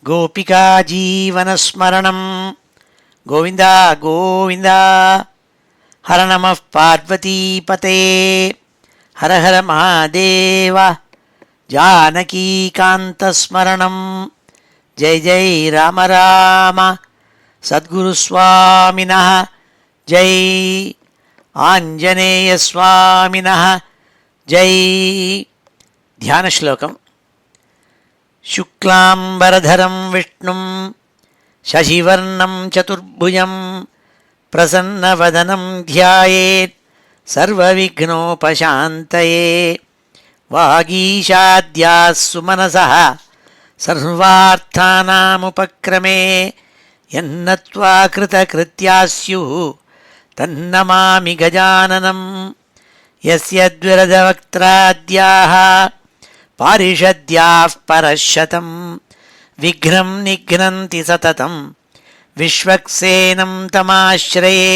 गोपिका जीवनस्मरणं गोविन्द गोविन्द। हर नमः पार्वतीपते हर हर महादेव। जानकीकान्तस्मरणं जय जय राम राम। सद्गुरुस्वामिनः जय, आञ्जनेयस्वामिनः जय। ध्यानश्लोकम्। शुक्लाम्बरधरं विष्णुं शशिवर्णं चतुर्भुजं प्रसन्नवदनं ध्यायेत् सर्वविघ्नोपशान्तये। वागीशाद्याः सुमनसः सर्वार्थानामुपक्रमे यन्नत्वा कृतकृत्याः स्युः तन्नमामि गजाननं। यस्य द्विरदवक्त्राद्याः पारिषद्याः परशतं विघ्नं निघ्नन्ति सततं विश्वक्सेनं तमाश्रये।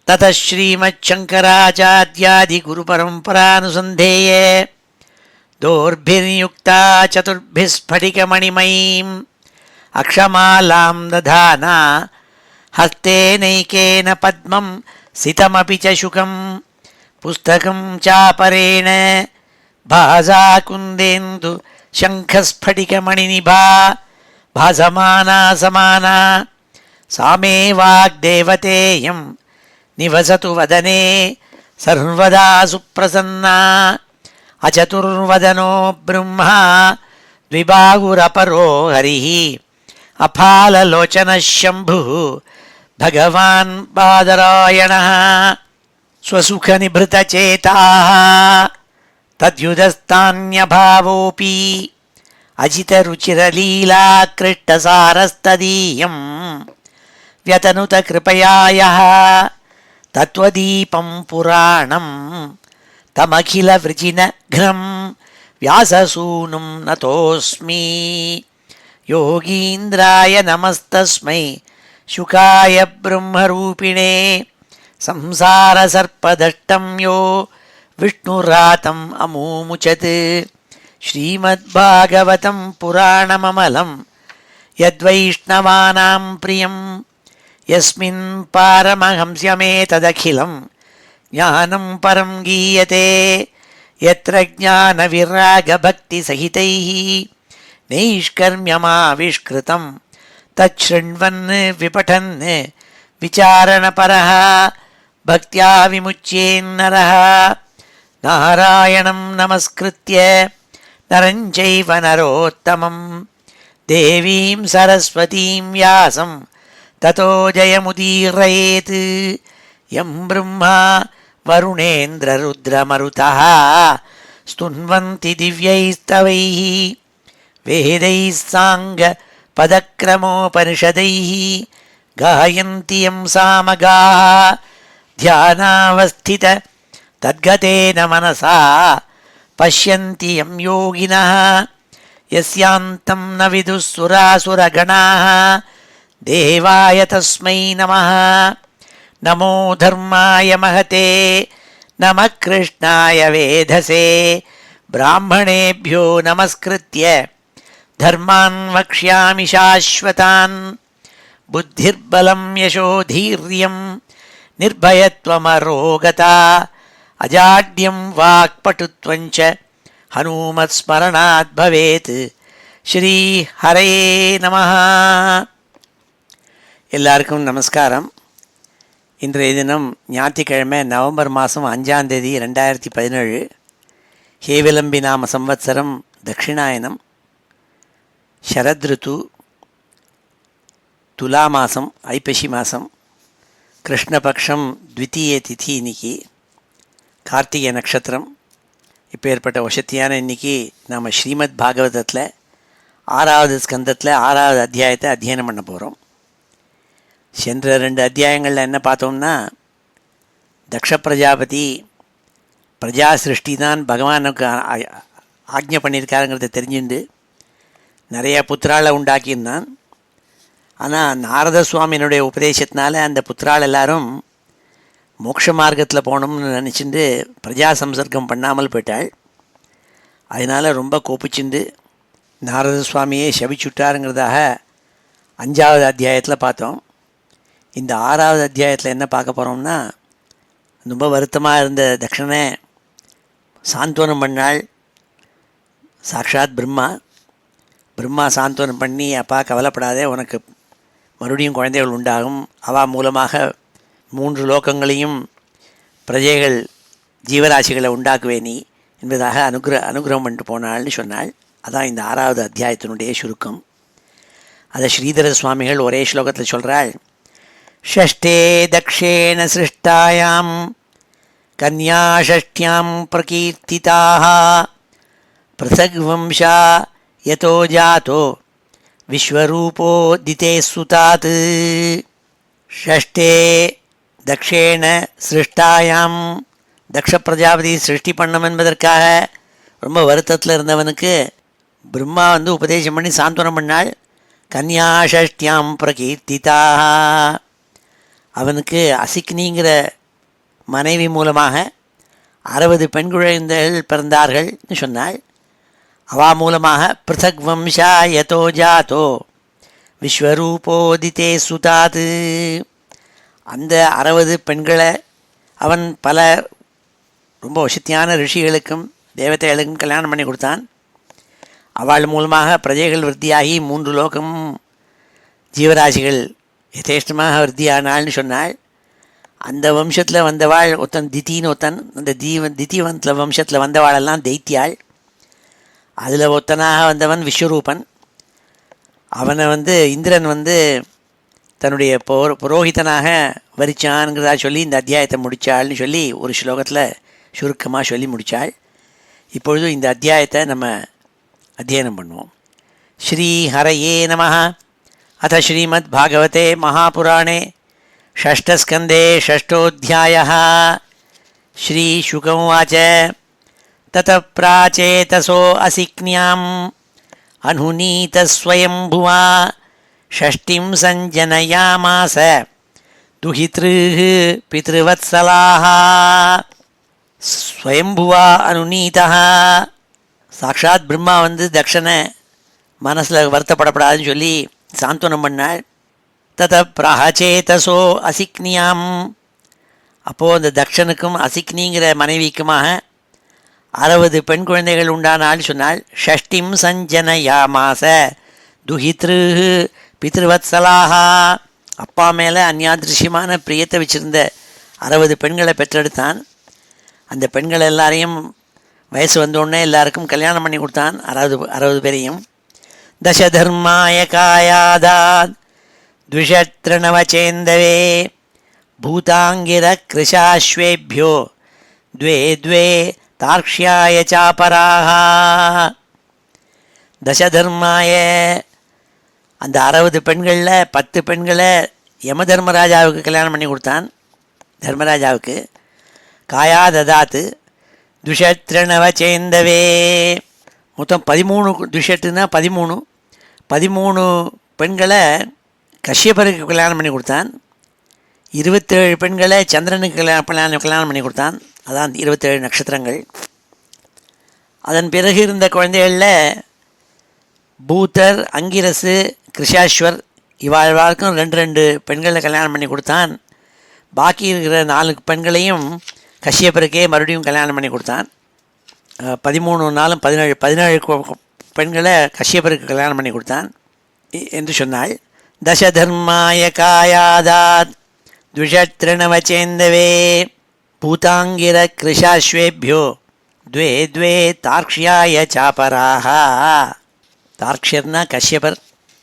ततः श्रीमच्छङ्कराचार्यादिगुरुपरम्परानुसन्धेये दोर्भिर्युक्ता चतुर्भिः स्फटिकमणिमयीम् अक्षमालां दधाना हस्तेनैकेन पद्मं सितमपि च शुकं पुस्तकं चापरेण भासा कुन्देन्दु शङ्खस्फटिकमणिनिभा भासमाना समाना। सा मे वाग्देवतेयं निवसतु वदने सर्वदा सुप्रसन्ना। अचतुर्वदनो ब्रह्मा द्विबाहुरपरो हरिः अफाललोचनः शम्भुः भगवान् बादरायणः। स्वसुखनिभृतचेताः तद्युदस्तान्यभावोऽपि अजितरुचिरलीलाकृष्टसारस्तदीयं व्यतनुतकृपया यः तत्त्वदीपं पुराणं तमखिलवृजिनघ्नं व्याससूनुं नतोऽस्मि। योगीन्द्राय नमस्तस्मै शुकाय ब्रह्मरूपिणे संसारसर्पदष्टं यो विष्णुरातम् अमूमुचत्। श्रीमद्भागवतं पुराणममलं यद्वैष्णवानां प्रियं यस्मिन् पारमहंस्यमेतदखिलं ज्ञानं परं गीयते। यत्र ज्ञानविरागभक्तिसहितैः नैष्कर्म्यमाविष्कृतं तच्छृण्वन् विपठन् विचारणपरः भक्त्या विमुच्येन्नरः। नारायणं नमस्कृत्य नरं चैव नरोत्तमं देवीं सरस्वतीं व्यासं ततो जयमुदीरयेत्। यं ब्रह्मा वरुणेन्द्ररुद्रमरुतः स्तुन्वन्ति दिव्यैस्तवैः वेदैः साङ्गपदक्रमोपनिषदैः गायन्ति यं सामगाः। ध्यानावस्थित तद्गतेन मनसा पश्यन्ति यं योगिनः यस्यान्तं न विदुः सुरासुरगणाः। देवाय तस्मै नमः। नमो धर्माय महते नमः कृष्णाय वेधसे। ब्राह्मणेभ्यो नमस्कृत्य धर्मान् वक्ष्यामि शाश्वतान्। बुद्धिर्बलं यशोधीर्यं निर्भयत्वमरोगता अजाड्यं वाक्पटुत्वं च हनुमत्स्मरणात् भवेत्। श्री हरये நமः. எல்லாருக்கும் நமஸ்காரம். இன்றைய தினம் ஞாயிற்றுக்கிழமை நவம்பர் மாதம் 5ஆம் தேதி 2017 ஹேவிலம்பி நாம சம்வத்சரம் தட்சிணாயனம் சரத்ருத்து துலா மாதம் ஐப்பசி மாதம் கிருஷ்ணபக்ஷம் த்விதீய திதி. இன்னைக்கு கார்த்திகை நட்சத்திரம். இப்போ ஏற்பட்ட வசத்தியான இன்னைக்கு நாம் ஸ்ரீமத் பாகவதத்தில் 6வது ஸ்கந்தத்தில் 6வது அத்தியாயத்தை அத்தியனம் பண்ண போகிறோம். சென்ற 2 அத்தியாயங்களில் என்ன பார்த்தோம்னா, தக்ஷ பிரஜாபதி பிரஜா சிருஷ்டி தான் பகவானுக்கு ஆக்ஞை பண்ணியிருக்காருங்கிறத தெரிஞ்சுண்டு நிறையா புத்திராளை உண்டாக்கியிருந்தான். ஆனால் நாரத சுவாமியினுடைய உபதேசத்தினால அந்த புத்திரால் எல்லாரும் மோட்ச மார்க்கத்தில் போகணும்னு நினச்சிட்டு பிரஜா சம்சர்க்கம் பண்ணாமல் போயிட்டாள். அதனால் ரொம்ப கோபிச்சுண்டு நாரத சுவாமியே சபிச்சுட்டாருங்கிறதாக 5வது அத்தியாயத்தில் பார்த்தோம். இந்த 6வது அத்தியாயத்தில் என்ன பார்க்க போகிறோம்னா, ரொம்ப வருத்தமாக இருந்த தக்ஷனை சாந்தோனம் பண்ணாள் சாக்ஷாத் பிரம்மா சாந்தோனம் பண்ணி, அப்பா கவலைப்படாதே, உனக்கு மறுபடியும் குழந்தைகள் உண்டாகும், அவா மூலமாக 3 லோகங்களையும் பிரஜைகள் ஜீவராசிகளை உண்டாக்குவே நீ என்பதாக அனுகிரகம் பண்ணிட்டு போனாள்னு சொன்னாள். அதான் இந்த 6வது அத்தியாயத்தினுடைய சுருக்கம். அதை ஸ்ரீதர சுவாமிகள் ஒரே ஸ்லோகத்தில் சொல்கிறாள். ஷஷ்டே தக்ஷேண சிருஷ்டாயாம் கன்யா ஷஷ்டியாம் பிரகீர்த்திதாக பிரசக்வம்சா யதோ ஜாதோ விஸ்வரூபோ திதே சுதாத். ஷஷ்டே தக்ஷேண சிருஷ்டாயாம், தக்ஷ பிரஜாபதி சிருஷ்டி பண்ணம் என்பதற்காக ரொம்ப வருத்தத்தில் இருந்தவனுக்கு பிரம்மா உபதேசம் பண்ணி சாந்தனம் பண்ணாள். கன்யா ஷஷ்டியாம் பிரகீர்த்திதாக, அவனுக்கு அசிக்னிங்கிற மனைவி மூலமாக 60 பெண் குழந்தைகள் பிறந்தார்கள்னு சொன்னாள். அவா மூலமாக பிருத்தக் வம்சா யதோ ஜாதோ விஸ்வரூபோதிதே சுதாத், அந்த 60 பெண்களை அவன் பல ரொம்ப வசத்தியான ரிஷிகளுக்கும் தேவதைகளுக்கும் கல்யாணம் பண்ணி கொடுத்தான். அவள் மூலமாக பிரஜைகள் விருத்தியாகி 3 லோகமும் ஜீவராசிகள் யதேஷ்டமாக விருத்தியானாள்னு சொன்னாள். அந்த வம்சத்தில் வந்தவாள் ஒருத்தன் தித்தின்னு ஒருத்தன், அந்த தித்தி வம்சத்தில் வந்தவாளெல்லாம் தைத்தியாள். அதில் ஒருத்தனாக வந்தவன் விஸ்வரூபன். அவனை இந்திரன் தன்னுடைய புரோகிதனாக வரிச்சான்கிறதா சொல்லி இந்த அத்தியாயத்தை முடித்தாள்னு சொல்லி ஒரு ஸ்லோகத்தில் சுருக்கமாக சொல்லி முடித்தாள். இப்பொழுது இந்த அத்தியாயத்தை நம்ம அத்தியனம் பண்ணுவோம். ஸ்ரீ ஹரயே நமஹ. அத ஸ்ரீமத் பாகவதே மகாபுராணே ஷஷ்டஸ்கந்தே ஷஷ்டோऽध्यायः. ஸ்ரீ சுகமுவாச்ச. தத பிராச்சேதசோ அசிக்ஞாம் அனுநீதஸ்வயம்புவா ஷஷ்டிம் சஞ்சனயாமாச துஹித்ருः பித்ருவத்சலாः. ஸ்வயம்புவா அனுநீதः, சாக்ஷாத் பிரம்மா தக்ஷனை மனசில் வருத்தப்படப்படாதுன்னு சொல்லி சாந்தனம் பண்ணாள். தத பிராச்சேதசோ அசிக்னியாம், அப்போது அந்த தக்ஷனுக்கும் அசிக்னிங்கிற மனைவிக்குமாக 60 பெண் குழந்தைகள் உண்டானாள் சொன்னாள். ஷஷ்டிம் சஞ்சனயாமாச துஹித்ருः பித்ருவத்சலாः, அப்பா மேலே அந்யாதிருஷ்யமான பிரியத்தை வச்சிருந்த 60 பெண்களை பெற்றெடுத்தான். அந்த பெண்கள் எல்லாரையும் வயசு வந்தோடனே எல்லாருக்கும் கல்யாணம் பண்ணி கொடுத்தான், 60 பேரையும். தசதர்மாய காயாதாத் த்விஷத்ரணவச்சேந்தவே பூதாங்கிர கிருஷாஸ்வேபியோ த்வே த்வே தார்க்ஷ்யாய சாபராக. தசதர்மாய, அந்த 60 பெண்களில் 10 பெண்களை யம தர்மராஜாவுக்கு கல்யாணம் பண்ணி கொடுத்தான், தர்மராஜாவுக்கு. காயா ததாத்து துஷத்ரணவச்சேந்தவே, மொத்தம் 13 துஷத்துனா 13 பெண்களை கஷ்யபருக்கு கல்யாணம் பண்ணி கொடுத்தான். 27 பெண்களை சந்திரனுக்கு கல்யாணம் பண்ணி கொடுத்தான். அதான் 27 நட்சத்திரங்கள். அதன் பிறகு இருந்த குழந்தைகளில் பூத்தர், அங்கிரசு, கிருஷாஸ்வர் இவாழ்வாருக்கும் 2 பெண்களை கல்யாணம் பண்ணி கொடுத்தான். பாக்கி இருக்கிற 4 பெண்களையும் கஷ்யபருக்கே மறுபடியும் கல்யாணம் பண்ணி கொடுத்தான். 13 நாளும் 17 பெண்களை கஷ்யபருக்கு கல்யாணம் பண்ணி கொடுத்தான் என்று சொன்னாள். தசதர்மாய காயாதாத் த்விஷத்ரணவச்சேந்தவே பூதாங்கிர கிருஷாஸ்வேபியோ த்வே த்வே தார்க்ஷ்யாய சாபராக. தார்க்ஷ்யர்னா கஷ்யபர்.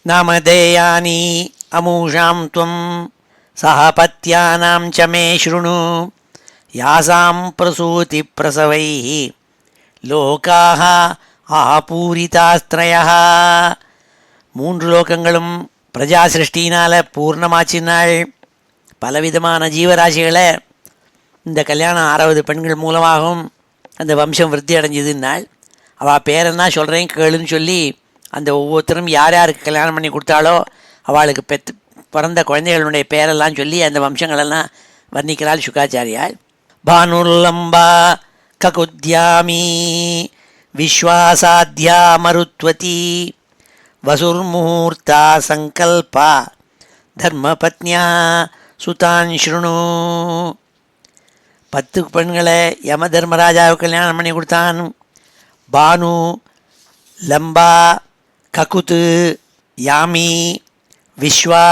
நாமதேயானி அமூஷாம் துவம் சஹபத்யானாம் ச மே ஷ்ருணு யாசாம் பிரசூதி பிரசவைः லோகாः ஆபூரிதாஸ்த்ரயः. 3 லோகங்களும் பிரஜா சிருஷ்டினால் பூர்ணமாச்சினாள். பலவிதமான ஜீவராசிகளை இந்த கல்யாணம் 60 பெண்கள் மூலமாகவும் அந்த வம்சம் விருத்தி அடைஞ்சதுன்னாள். அவள் பேரென்னா சொல்கிறேன் கேளுன்னு சொல்லி அந்த ஒவ்வொருத்தரும் யார் யாருக்கு கல்யாணம் பண்ணி கொடுத்தாலோ அவளுக்கு பிறந்த குழந்தைகளுடைய பேரெல்லாம் சொல்லி அந்த வம்சங்களெல்லாம் வர்ணிக்கிறாள் சுகாச்சாரியால். பானுர்லம்பா ககுத்யாமி விஸ்வாசாத்யா மருத்வதி வசுர்முகூர்த்தா சங்கல்பா தர்மபத்னியா சுதான் ஸ்ருணு. 10 பெண்களை யம தர்மராஜாவுக்கு கல்யாணம் பண்ணி கொடுத்தான். பானு, லம்பா, ககுத், யாமி, விஸ்வா,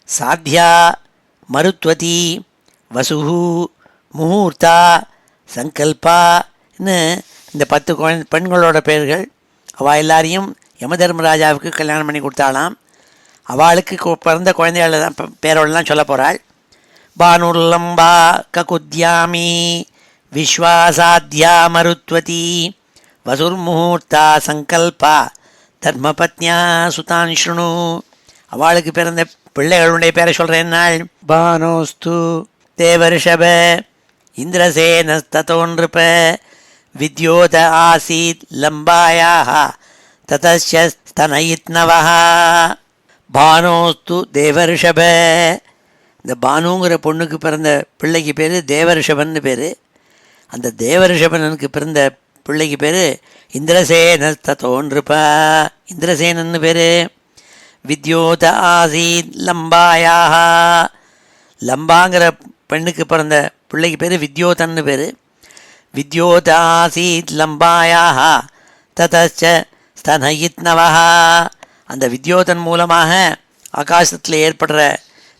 சாத்யா, மருத்வதி, வசுஹு, முகூர்த்தா, சங்கல்பான்னு இந்த 10 பெண்களோட பெயர்கள். அவள் எல்லாரையும் யம தர்மராஜாவுக்கு கல்யாணம் பண்ணி கொடுத்தாளாம். அவளுக்கு பிறந்த குழந்தைகள தான் பேரோடலாம் சொல்ல போகிறாள். பானுர்லம்பா ககுத்யாமி விஸ்வாசாத்யா மருத்வதி வசுர்முகூர்த்தா சங்கல்பா தர்மபத்னியா சுதான் ஸ்ருணு. அவளுக்கு பிறந்த பிள்ளைகளுடைய பேரை சொல்கிறேன் நாள். பானோஸ்து தேவர்ஷப இந்திரசேனஸ்ததோன்றுப வித்யோத ஆசீத் லம்பாயாக ததஸ்ய ஸ்தனயித்னவஹ. பானோஸ்து தேவர்ஷப. இந்த பானுங்கிற பொண்ணுக்கு பிறந்த பிள்ளைக்கு பேர் தேவர்ஷபன்னு பேர். அந்த தேவர்ஷபனுக்கு பிறந்த பிள்ளைக்கு பேர் இந்திரசேனஸ்ததோன்றுப, இந்திரசேனன்னு பேர். வித்யோத ஆசீத் லம்பாயாக. லம்பாங்கிற பெண்ணுக்கு பிறந்த பிள்ளைக்கு பேர் வித்யோதன்னு பேர். வித்யோத ஆசீத் லம்பாயாக ததச்ச ஸ்தனயித்னவஹ. அந்த வித்யோதன் மூலமாக ஆகாசத்தில் ஏற்படுற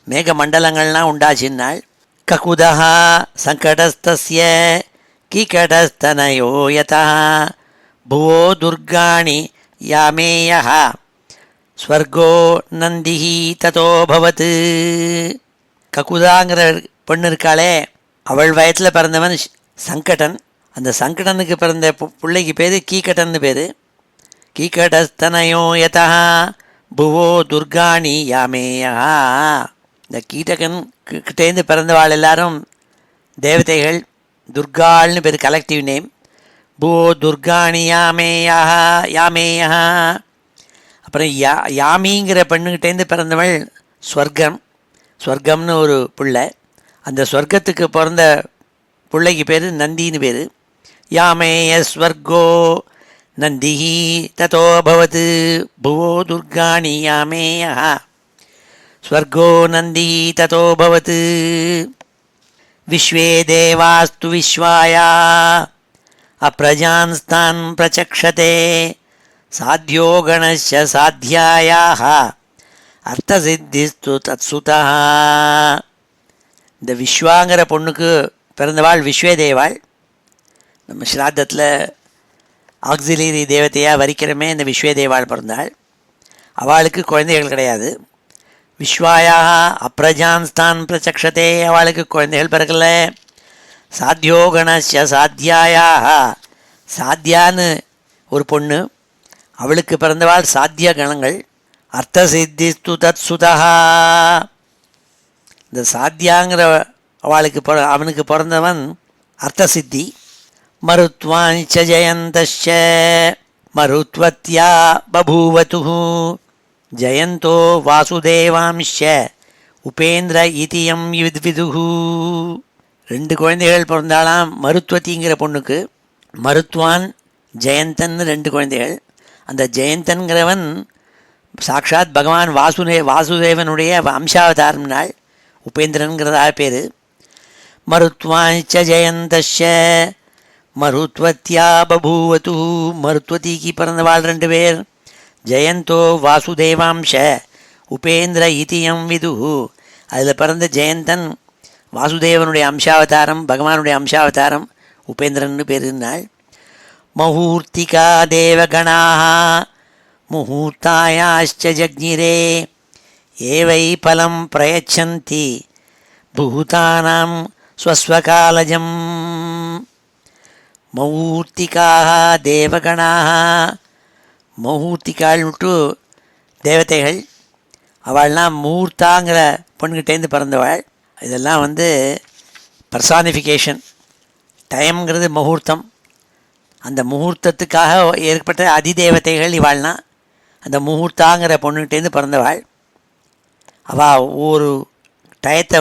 மேக மண்டலங்கள்லாம் உண்டாச்சின்னாள். ககுதஹ சங்கடஸ்தஸ்ய கீகடஸ்தனயோ யதா புவோ துர்காணி யாமேயஹ ஸ்வர்கோ நந்திஹி ததோபவத். ககுதாங்கிற பெண்ணு இருக்காளே, அவள் வயத்தில் பிறந்தவன் சங்கடன். அந்த சங்கடனுக்கு பிறந்த பிள்ளைக்கு பேர் கீகட்டன்னு பேர். கீகடஸ்தனயோ யதா புவோ துர்காணி யாமேயா. இந்த கீட்டகன் கிட்டேருந்து பிறந்தவாள் எல்லாரும் தேவதைகள். துர்காள்னு பேர் கலெக்டிவ் நேம். புவோ துர்காணி யாமேயா யாமேயா. அப்புறம் யாமிங்கிற பெண்ணுக்கிட்டேருந்து பிறந்தவள் ஸ்வர்க்கம். ஸ்வர்க்கம்னு ஒரு பிள்ளை. அந்த ஸ்வர்க்கத்துக்கு பிறந்த பிள்ளைக்கு பேர் நந்தின்னு பேர். யாமேய ஸ்வர்கோ நந்திஹி ததோபவத் புவோ துர்காணி யாமேயா ஸ்வர்கோ நந்திஹி ததோபவத். விஸ்வே தேவாஸ்து விஸ்வாயா அப்ரஜான்ஸ்தான் பிரச்சக்ஷதே சாத்யோ கணஸ்ய சாத்யாயாஹ அர்த்தசித்திஸ்து தத்சுதா. இந்த விஸ்வாங்கிற பொண்ணுக்கு பிறந்தவாள் விஸ்வே தேவாள். நம்ம ஸ்ராத்தத்தில் ஆக்சிலரி தேவதையாக வரிக்கிறமே இந்த விஸ்வே தேவாள் பிறந்தாள். அவளுக்கு குழந்தைகள் கிடையாது. விஸ்வாயாக அப்ரஜான்ஸ்தான் பிரச்சக்ஷதே. அவளுக்கு குழந்தைகள் பிறக்கல. சாத்யோ கணஸ்ய சாத்யாயாக. சாத்யான்னு ஒரு பொண்ணு, அவளுக்கு பிறந்தவாள் சாத்திய கணங்கள். அர்த்தசித்திஸ்து தத் சுதா. இந்த சாத்தியாங்கிற அவனுக்கு பிறந்தவன் அர்த்தசித்தி. மருத்வாஞ்ச ஜெயந்தஸ்ச மருத்வத்யா பபூவத்து ஜெயந்தோ வாசுதேவாம்ச உபேந்திர இதியம் விதுகு. 2 குழந்தைகள் பிறந்தாலாம் மருத்வதிங்கிற பொண்ணுக்கு. மருத்வான் ஜெயந்தன் 2 குழந்தைகள். அந்த ஜெயந்தன்கிறவன் சாக்ஷாத் பகவான் வாசுதேவனுடைய அம்சாவதாரம் நாள். உபேந்திரன்கிறதா பேர். மருத்வாஞ்ச ஜெயந்தஸ்ச மருத்வத்யா பபூவத்து. மருத்வதிக்கு பிறந்தவாள் 2 பேர். ஜெயந்தோ வாசுதேவாம்ச உபேந்திர இதியம் விதுகு. அதில் பிறந்த ஜெயந்தன் வாசுதேவனுடைய அம்சாவதாரம், பகவானுடைய அம்சாவதாரம், உபேந்திரன்னு பேருன்னாள். மஹூர்த்திகா தேவகணாः முகூர்த்தாயாश्च ஜக்ஞிரே ஏவை பலம் பிரயச்சந்தி பூதானாம் ஸ்வஸ்வகாலஜம். மஹூர்த்திகாः தேவகணாः. மஹூர்த்திகாள்னுட்டு தேவதைகள். அவள்லாம் முகூர்த்தாங்கிற பொண்ணுக்கிட்டேருந்து பிறந்தவள். இதெல்லாம் பர்சானிஃபிகேஷன். டைம்ங்கிறது முகூர்த்தம். அந்த முகூர்த்தத்துக்காக ஏற்பட்ட அதிதேவதைகள் இவாள்னா. அந்த முகூர்த்தாங்கிற பொண்ணுகிட்டேருந்து பிறந்தவாள். அவள் ஒவ்வொரு டயத்தை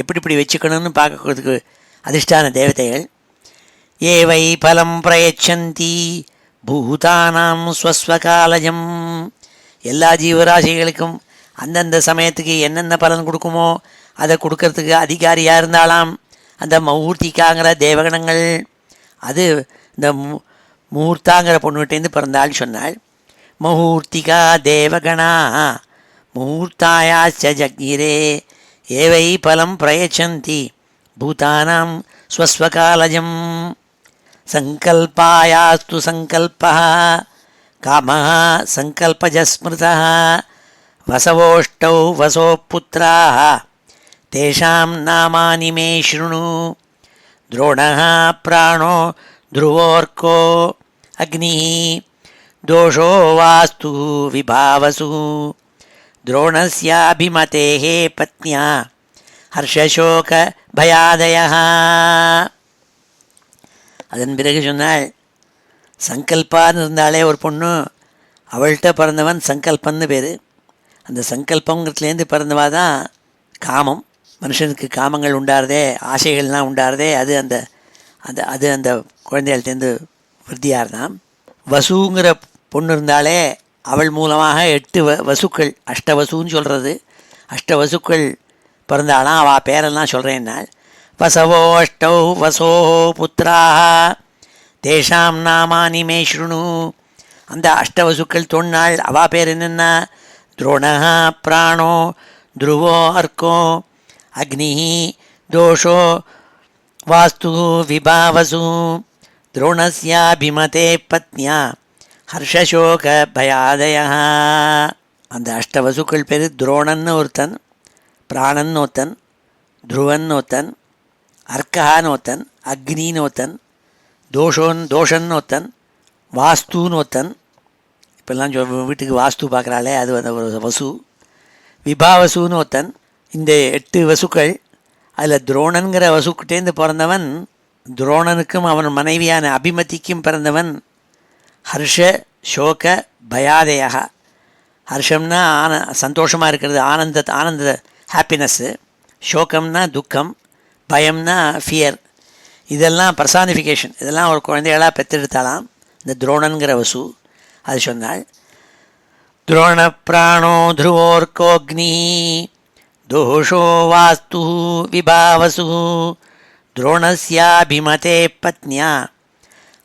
எப்படி இப்படி வச்சுக்கணும்னு பார்க்கறதுக்கு அதிர்ஷ்டான தேவதைகள். ஏ வை பலம் பிரயச்சந்தி பூதானாம் ஸ்வஸ்வகாலஜம். எல்லா ஜீவராசிகளுக்கும் அந்தந்த சமயத்துக்கு என்னென்ன பலன் கொடுக்குமோ அதை கொடுக்கறதுக்கு அதிகாரியாக இருந்தாலாம் அந்த மௌர்த்திகாங்கிற தேவகணங்கள். அது இந்த முகூர்த்தாங்கிற பொண்ணுகிட்டேருந்து பிறந்தாள் சொன்னாள். முகூர்த்திகா தேவகணா முகூர்த்தாயாச்ச ஜக்ஞிரே ஏவை பலம் பிரயச்சந்தி பூதானாம் ஸ்வஸ்வகாலஜம். சங்கல்பாயாஸ்து சங்கல்பः காமः சங்கல்பஜ ஸ்மிருதः வசவோஷ்டௌ வசோபுத்ராः தேஷாம் நாமானி மே ஷృణு. द्रोणः प्राणो ध्रुवोऽर्को अग्निः दोषो वास्तु विभावसु. द्रोणस्याभिमतेः पत्न्या हर्षशोक भयादयः. அதன் பிறகு சொன்னாள், சங்கல்பான்னு இருந்தாலே ஒரு பொண்ணு, அவள்கிட்ட பிறந்தவன் சங்கல்பன்னு பேர். அந்த சங்கல்பங்கிறதுலேருந்து பிறந்தவா தான் காமம். மனுஷனுக்கு காமங்கள் உண்டாகிறதே, ஆசைகள்லாம் உண்டாகிறதே, அது அந்த அந்த அது அந்த குழந்தைகள்டேருந்து விருத்தியார்தான். வசுங்கிற பொண்ணு இருந்தாலே அவள் மூலமாக 8 வசுக்கள், அஷ்டவசுன்னு சொல்கிறது, அஷ்டவசுக்கள் பிறந்தாலாம். அவள் பேரெல்லாம் சொல்கிறேன்னாள். வசவோ அஷ்டௌ வசோ புத்திராக தேஷாம் நாமானி மே ஷృணு. அந்த அஷ்டவசுக்கள் தொன்னாள். அவா பேர் என்னென்னா துரோணः பிராணோ த்ருவோ அர்க்கோ அக்னிः தோஷோ வாஸ்து விபாவசு. துரோணஸ்யாபிமதே பத்னியா ஹர்ஷசோக பயாதயா. அந்த அஷ்டவசுக்கள் பேர் துரோணன்னு ஒருத்தன், பிராணன்னு ஒருத்தன், த்ருவன் ஒருத்தன், அர்க்கஹான்னு ஒருத்தன், அக்னின்னு ஒருத்தன், தோஷன்னு ஒருத்தன், வாஸ்துன்னு ஒருத்தன். இப்போல்லாம் வீட்டுக்கு வாஸ்து பார்க்குறாளே அது அந்த ஒரு வசு. விபாவசுன்னு ஒருத்தன். இந்த 8 வசுக்கள். அதில் துரோணன்கிற வசுக்கிட்டேருந்து பிறந்தவன், துரோணனுக்கும் அவன் மனைவியான அபிமதிக்கும் பிறந்தவன் ஹர்ஷ சோக பயாதயா. ஹர்ஷம்னா சந்தோஷமாக இருக்கிறது, ஆனந்த ஹாப்பினஸ்ஸு. சோகம்னா துக்கம், பயம்னா ஃபியர். இதெல்லாம் பர்சானிஃபிகேஷன். இதெல்லாம் ஒரு குழந்தைகளாக பெற்றெடுத்தாலாம் இந்த துரோணன்கிற வசு. அது சொன்னாள். துரோண பிராணோ த்ருவோர்கோக்னி தோஷோ வாஸ்து விபாவசு. துரோணஸ்யாபிமதே பத்னியா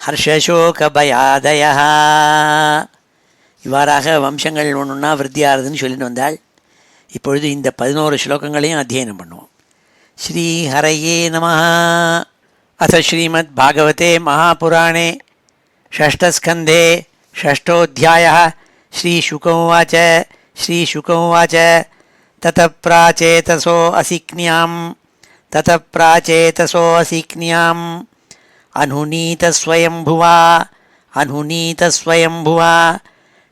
ஹர்ஷசோக பயாதயா. இவ்வாறாக வம்சங்கள் ஒன்றுன்னா விருத்தியாகுதுன்னு சொல்லிட்டு வந்தாள். இப்பொழுது இந்த 11 ஸ்லோகங்களையும் அத்தியனம் பண்ணுவோம். ஸ்ரீ ஹரயே நமः. அத ஸ்ரீமத் பாகவதே மகாபுராணே षष्ठस्कन्धे षष्ठोऽध्यायः. श्रीशुक उवाच. श्रीशुक उवाच ततः प्राचेतसो असिक्न्याम् अनुनीतस्वयंभुवा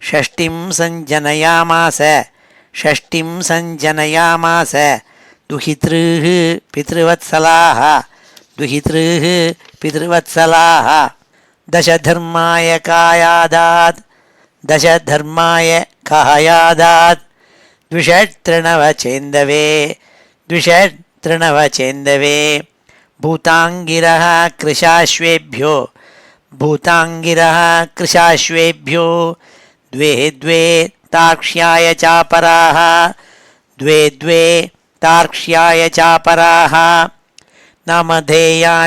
षष्टिं सञ्जनयामास दुहितृः पितृवत्सलाः दशधर्माय कायादात् द्विषतृणवचेन्दवे भूताङ्गिरः कृशाश्वेभ्यो द्वे तार्क्ष्याय चापराः नामधेयान्यमूषां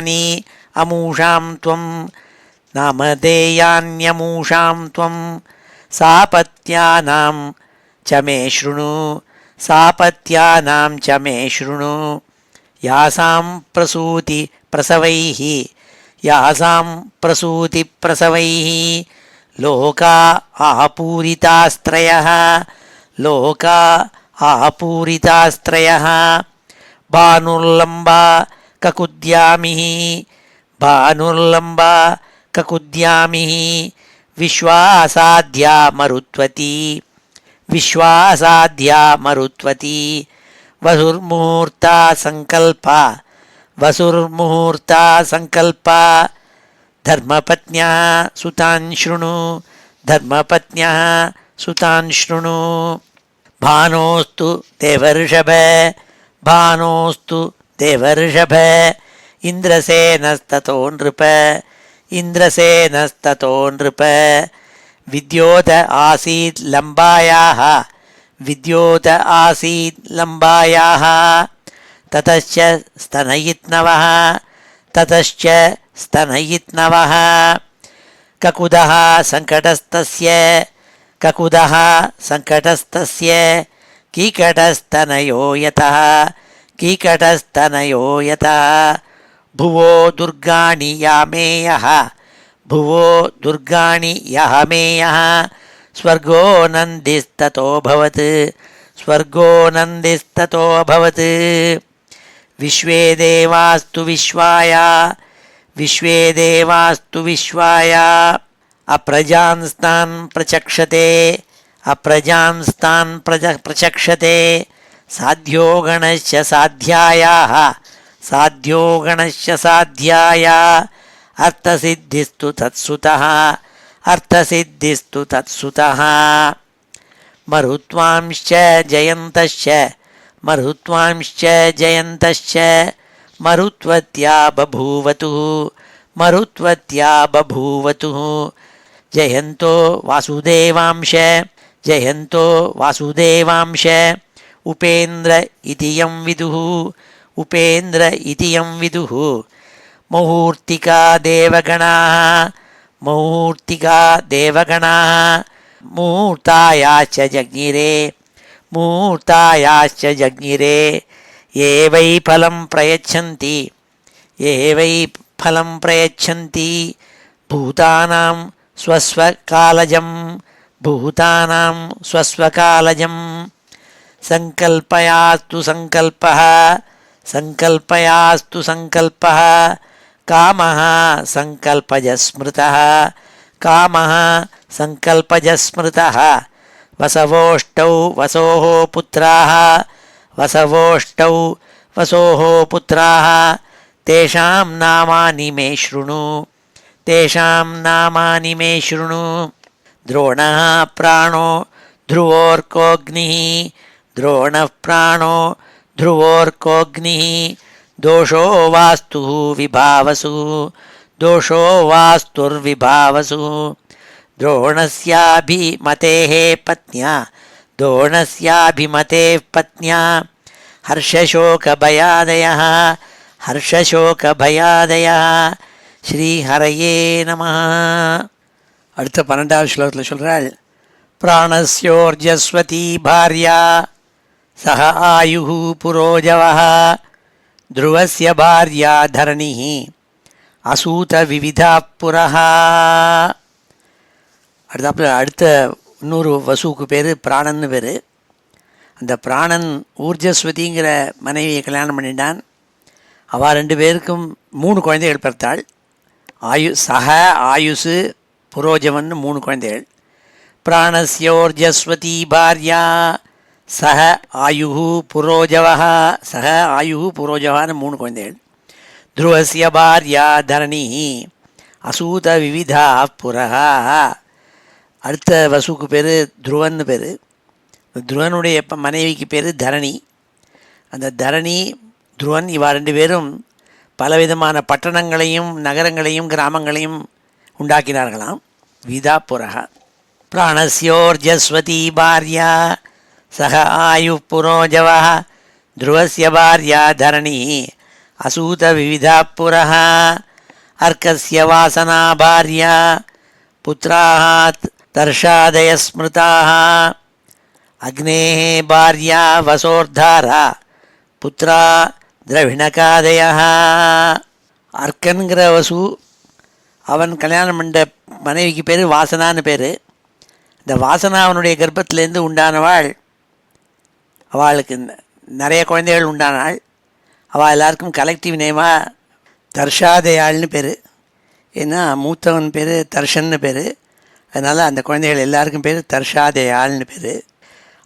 त्वं सापत्यानां च मे शृणु यासां प्रसूतिप्रसवैः लोका आपूरितास्त्रयः भानुर्लम्बा ककुद्यामिः विश्वासाद्या मरुत्वती वसुर्मुहूर्ता संकल्पा धर्मपत्न्यः सुतान् शृणु भानोस्तु देवर्षभ இந்திரசேனஸ்ததோ நிருப இந்திரசேனஸ்ததோ நிருப வித்யோத ஆசீத் லம்பாயாः வித்யோத ஆசீத் லம்பாயாः ததச்ச ஸ்தனயித்னவः ததச்ச ஸ்தனயித்னவः ககுதः சங்கடஸ்தஸ்ய ககுதः சங்கடஸ்தஸ்ய கீகடஸ்தனயோ யதः கீகடஸ்தனயோ யதः भुवो दुर्गाणि यामेयः भुवो दुर्गाणि यामेयः स्वर्गो नन्दिस्ततोऽभवत् स्वर्गो नन्दिस्ततोऽभवत् विश्वे देवास्तु विश्वाय विश्वे देवास्तु विश्वाय अप्रजांस्तान् प्रचक्षते अप्रजांस्तान् प्रचक्षते साध्यो गणश्च साध्यायाः साध्यो गणश्च साध्याय अर्थसिद्धिस्तु तत्सुतः अर्थसिद्धिस्तु तत्सुतः मरुत्वांश्च जयन्तश्च मरुत्वांश्च जयन्तश्च मरुत्वत्या बभूवतुः मरुत्वत्या बभूवतुः जयन्तो वासुदेवांश जयन्तो वासुदेवांश उपेन्द्र इति यं विदुः उपेन्द्र इति यं विदुः मुहूर्तिका देवगणाः मुहूर्तिका देवगणाः मुहूर्तायाश्च जज्ञिरे मुहूर्तायाश्च जज्ञिरे ये वै फलं प्रयच्छन्ति ये वै फलं प्रयच्छन्ति भूतानां स्वस्वकालजं भूतानां स्वस्वकालजं संकल्पयास्तु संकल्पः संकल्पयास्तु संकल्पः कामः संकल्पज स्मृतः कामः संकल्पज स्मृतः वसवोष्टौ वसोः पुत्राः वसवोष्टौ वसोः पुत्राः तेषां नामानि मे शृणु तेषां नामानि मे शृणु द्रोणः प्राणो ध्रुवोऽर्कोऽग्निः द्रोणः प्राणो ध्रुवोऽर्कोऽग्निः दोषो वास्तुः विभावसु दोषो वास्तुर्विभावसु द्रोणस्याभिमतेः पत्न्या द्रोणस्याभिमतेः पत्न्या हर्षशोकभयादयः हर्षशोकभयादयः ஸ்ரீஹரயே நமः. அடுத்த 12வது ஸ்லோகத்தில் சொல்கிறாள், பிராணஸ்யோர்ஜஸ்வதி பாரியா சஹ ஆயுः புரோஜவः த்ருவஸ்ய பாரியா தரணிः அசூத விவிதா புரஹ. அடுத்த இன்னொரு வசுவுக்கு பேர் பிராணன்னு பேர். அந்த பிராணன் ஊர்ஜஸ்வதிங்கிற மனைவியை கல்யாணம் பண்ணிட்டான். அவள் 2 பேருக்கும் 3 குழந்தைகள் பிறத்தாள். சஹ ஆயுசு புரோஜவன் 3 குழந்தைகள். பிராணஸ்யோர்ஜஸ்வதி பாரியா சஹ ஆயுः புரோஜவः சஹ ஆயுः புரோஜவான்னு 3 குழந்தைகள். த்ருவஸ்ய பாரியா தரணிः அசூத விவிதா புரஹ. அடுத்த வசுக்கு பேர் துருவன்னு பேர். துருவனுடைய மனைவிக்கு பேர் தரணி. அந்த தரணி துருவன் இவா 2 பேரும் பலவிதமான பட்டணங்களையும் நகரங்களையும் கிராமங்களையும் உண்டாக்கினார்களாம். விதா புரஹ. பிராணஸ்யோர்ஜஸ்வதி பாரியா சஹ ஆயுः புரோஜவः த்ருவஸ்ய பாரியா தரணி அசூத விவிதா புரஹ. அர்க்கஸ்ய வாசனா பாரியா புத்ராः தர்ஷாதய ஸ்மிருதாः அக்னேः பாரியா வசோர்தாரா புத்ரா திரவிணகாதயः. அர்க்கன்கிற வசு அவன் கல்யாணம் பண்ண மனைவிக்கு பேர் வாசனான்னு பேர். இந்த வாசனா அவனுடைய கர்ப்பத்திலேருந்து உண்டானவாள். அவளுக்கு நிறைய குழந்தைகள் உண்டானாள். அவள் எல்லாருக்கும் கலெக்டிவ் நேமாக தர்ஷாதயாள்னு பேர். ஏன்னா மூத்தவன் பேர் தர்ஷன்னு பேர். அதனால் அந்த குழந்தைகள் எல்லாருக்கும் பேர் தர்ஷாதயாள்னு பேர்.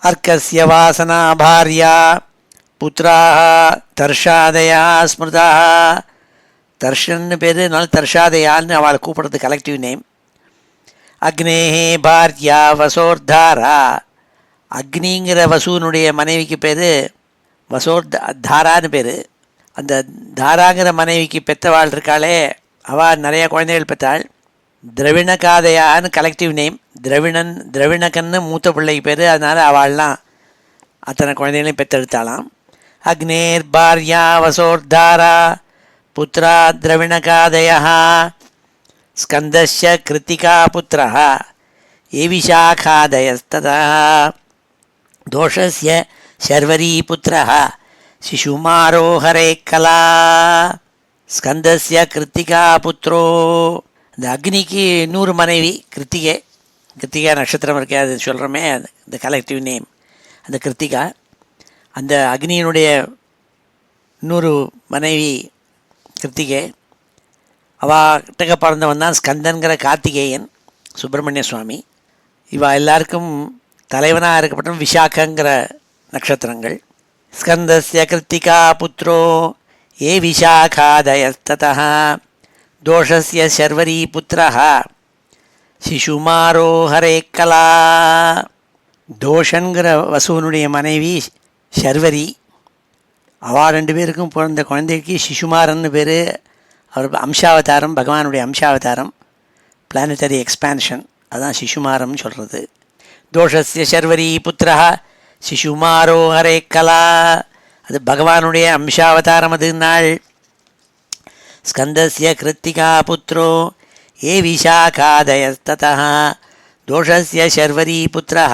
அர்க்கஸ்ய வாசனா பாரியா புத்ராः தர்ஷாதயா ஸ்மிருதாः. தர்ஷன்னு பேர், அதனால தர்ஷாதயான்னு அவளை கூப்பிடுறது கலெக்டிவ் நேம். அக்னேஹே பாரியா வசோர்தாரா. அக்னிங்கிற வசுனுடைய மனைவிக்கு பேர் வசோர்தாரான்னு பேர். அந்த தாராங்கிற மனைவிக்கு பெற்றவாள் இருக்காளே, அவள் நிறைய குழந்தைகள் பெற்றாள். திரவிணகாதையான்னு கலெக்டிவ் நேம். திரவிணகன்னு மூத்த பிள்ளைக்கு பேர். அதனால் அவள்லாம் அத்தனை குழந்தைகளையும் பெற்றெடுத்தாளாம். அக்னேர் பாரியா வசோர்தாரா புத்திரா திரவிணகாதயா ஸ்கந்தஸ்ய கிருத்திகா புத்திரா ஏவிஷாகாதயஸ்ததா தோஷஸ்ய சர்வரி புத்திரா சிசுமாரோஹரே கலா ஸ்கந்தஸ்ய கிருத்திகா புத்திரோ. இந்த அக்னிக்கு 100 மனைவி கிருத்திகை. கிருத்திகா நட்சத்திரம் இருக்கே, அது சொல்கிறோமே, இந்த கலெக்டிவ் நேம். அந்த கிருத்திகா, அந்த அக்னியினுடைய 100 மனைவி கிருத்திகை. அவாட்டக பிறந்தவன் தான் ஸ்கந்தன்கிற கார்த்திகேயன், சுப்பிரமணிய சுவாமி. இவா எல்லாருக்கும் தலைவனாக இருக்கப்பட்ட விஷாக்கங்கிற நட்சத்திரங்கள். ஸ்கந்தஸ்ய கிருத்திகா புத்திரோ ஏ விஷாகாதயஸ்ததா தோஷஸ்ய சர்வரி புத்திரா சிசுமாரோஹரே கலா. தோஷங்கிற வசுவனுடைய மனைவி சர்வரி. அவள் 2 பேருக்கும் பிறந்த குழந்தைக்கு சிசுமாரன்னு பேர். அவர் அம்சாவதாரம், பகவானுடைய அம்சாவதாரம், பிளானட்டரி எக்ஸ்பான்ஷன், அதுதான் சிசுமாரம்னு சொல்கிறது. தோஷஸ்ய சர்வரி புத்திரா சிசுமாரோஹரே கலா, அது பகவானுடைய அம்சாவதாரம். அது நாள். ஸ்கந்தஸ்ய கிருத்திகா புத்திரோ ஏ விஷாகாதயஸ்ததா தோஷஸ்ய சர்வரி புத்திரா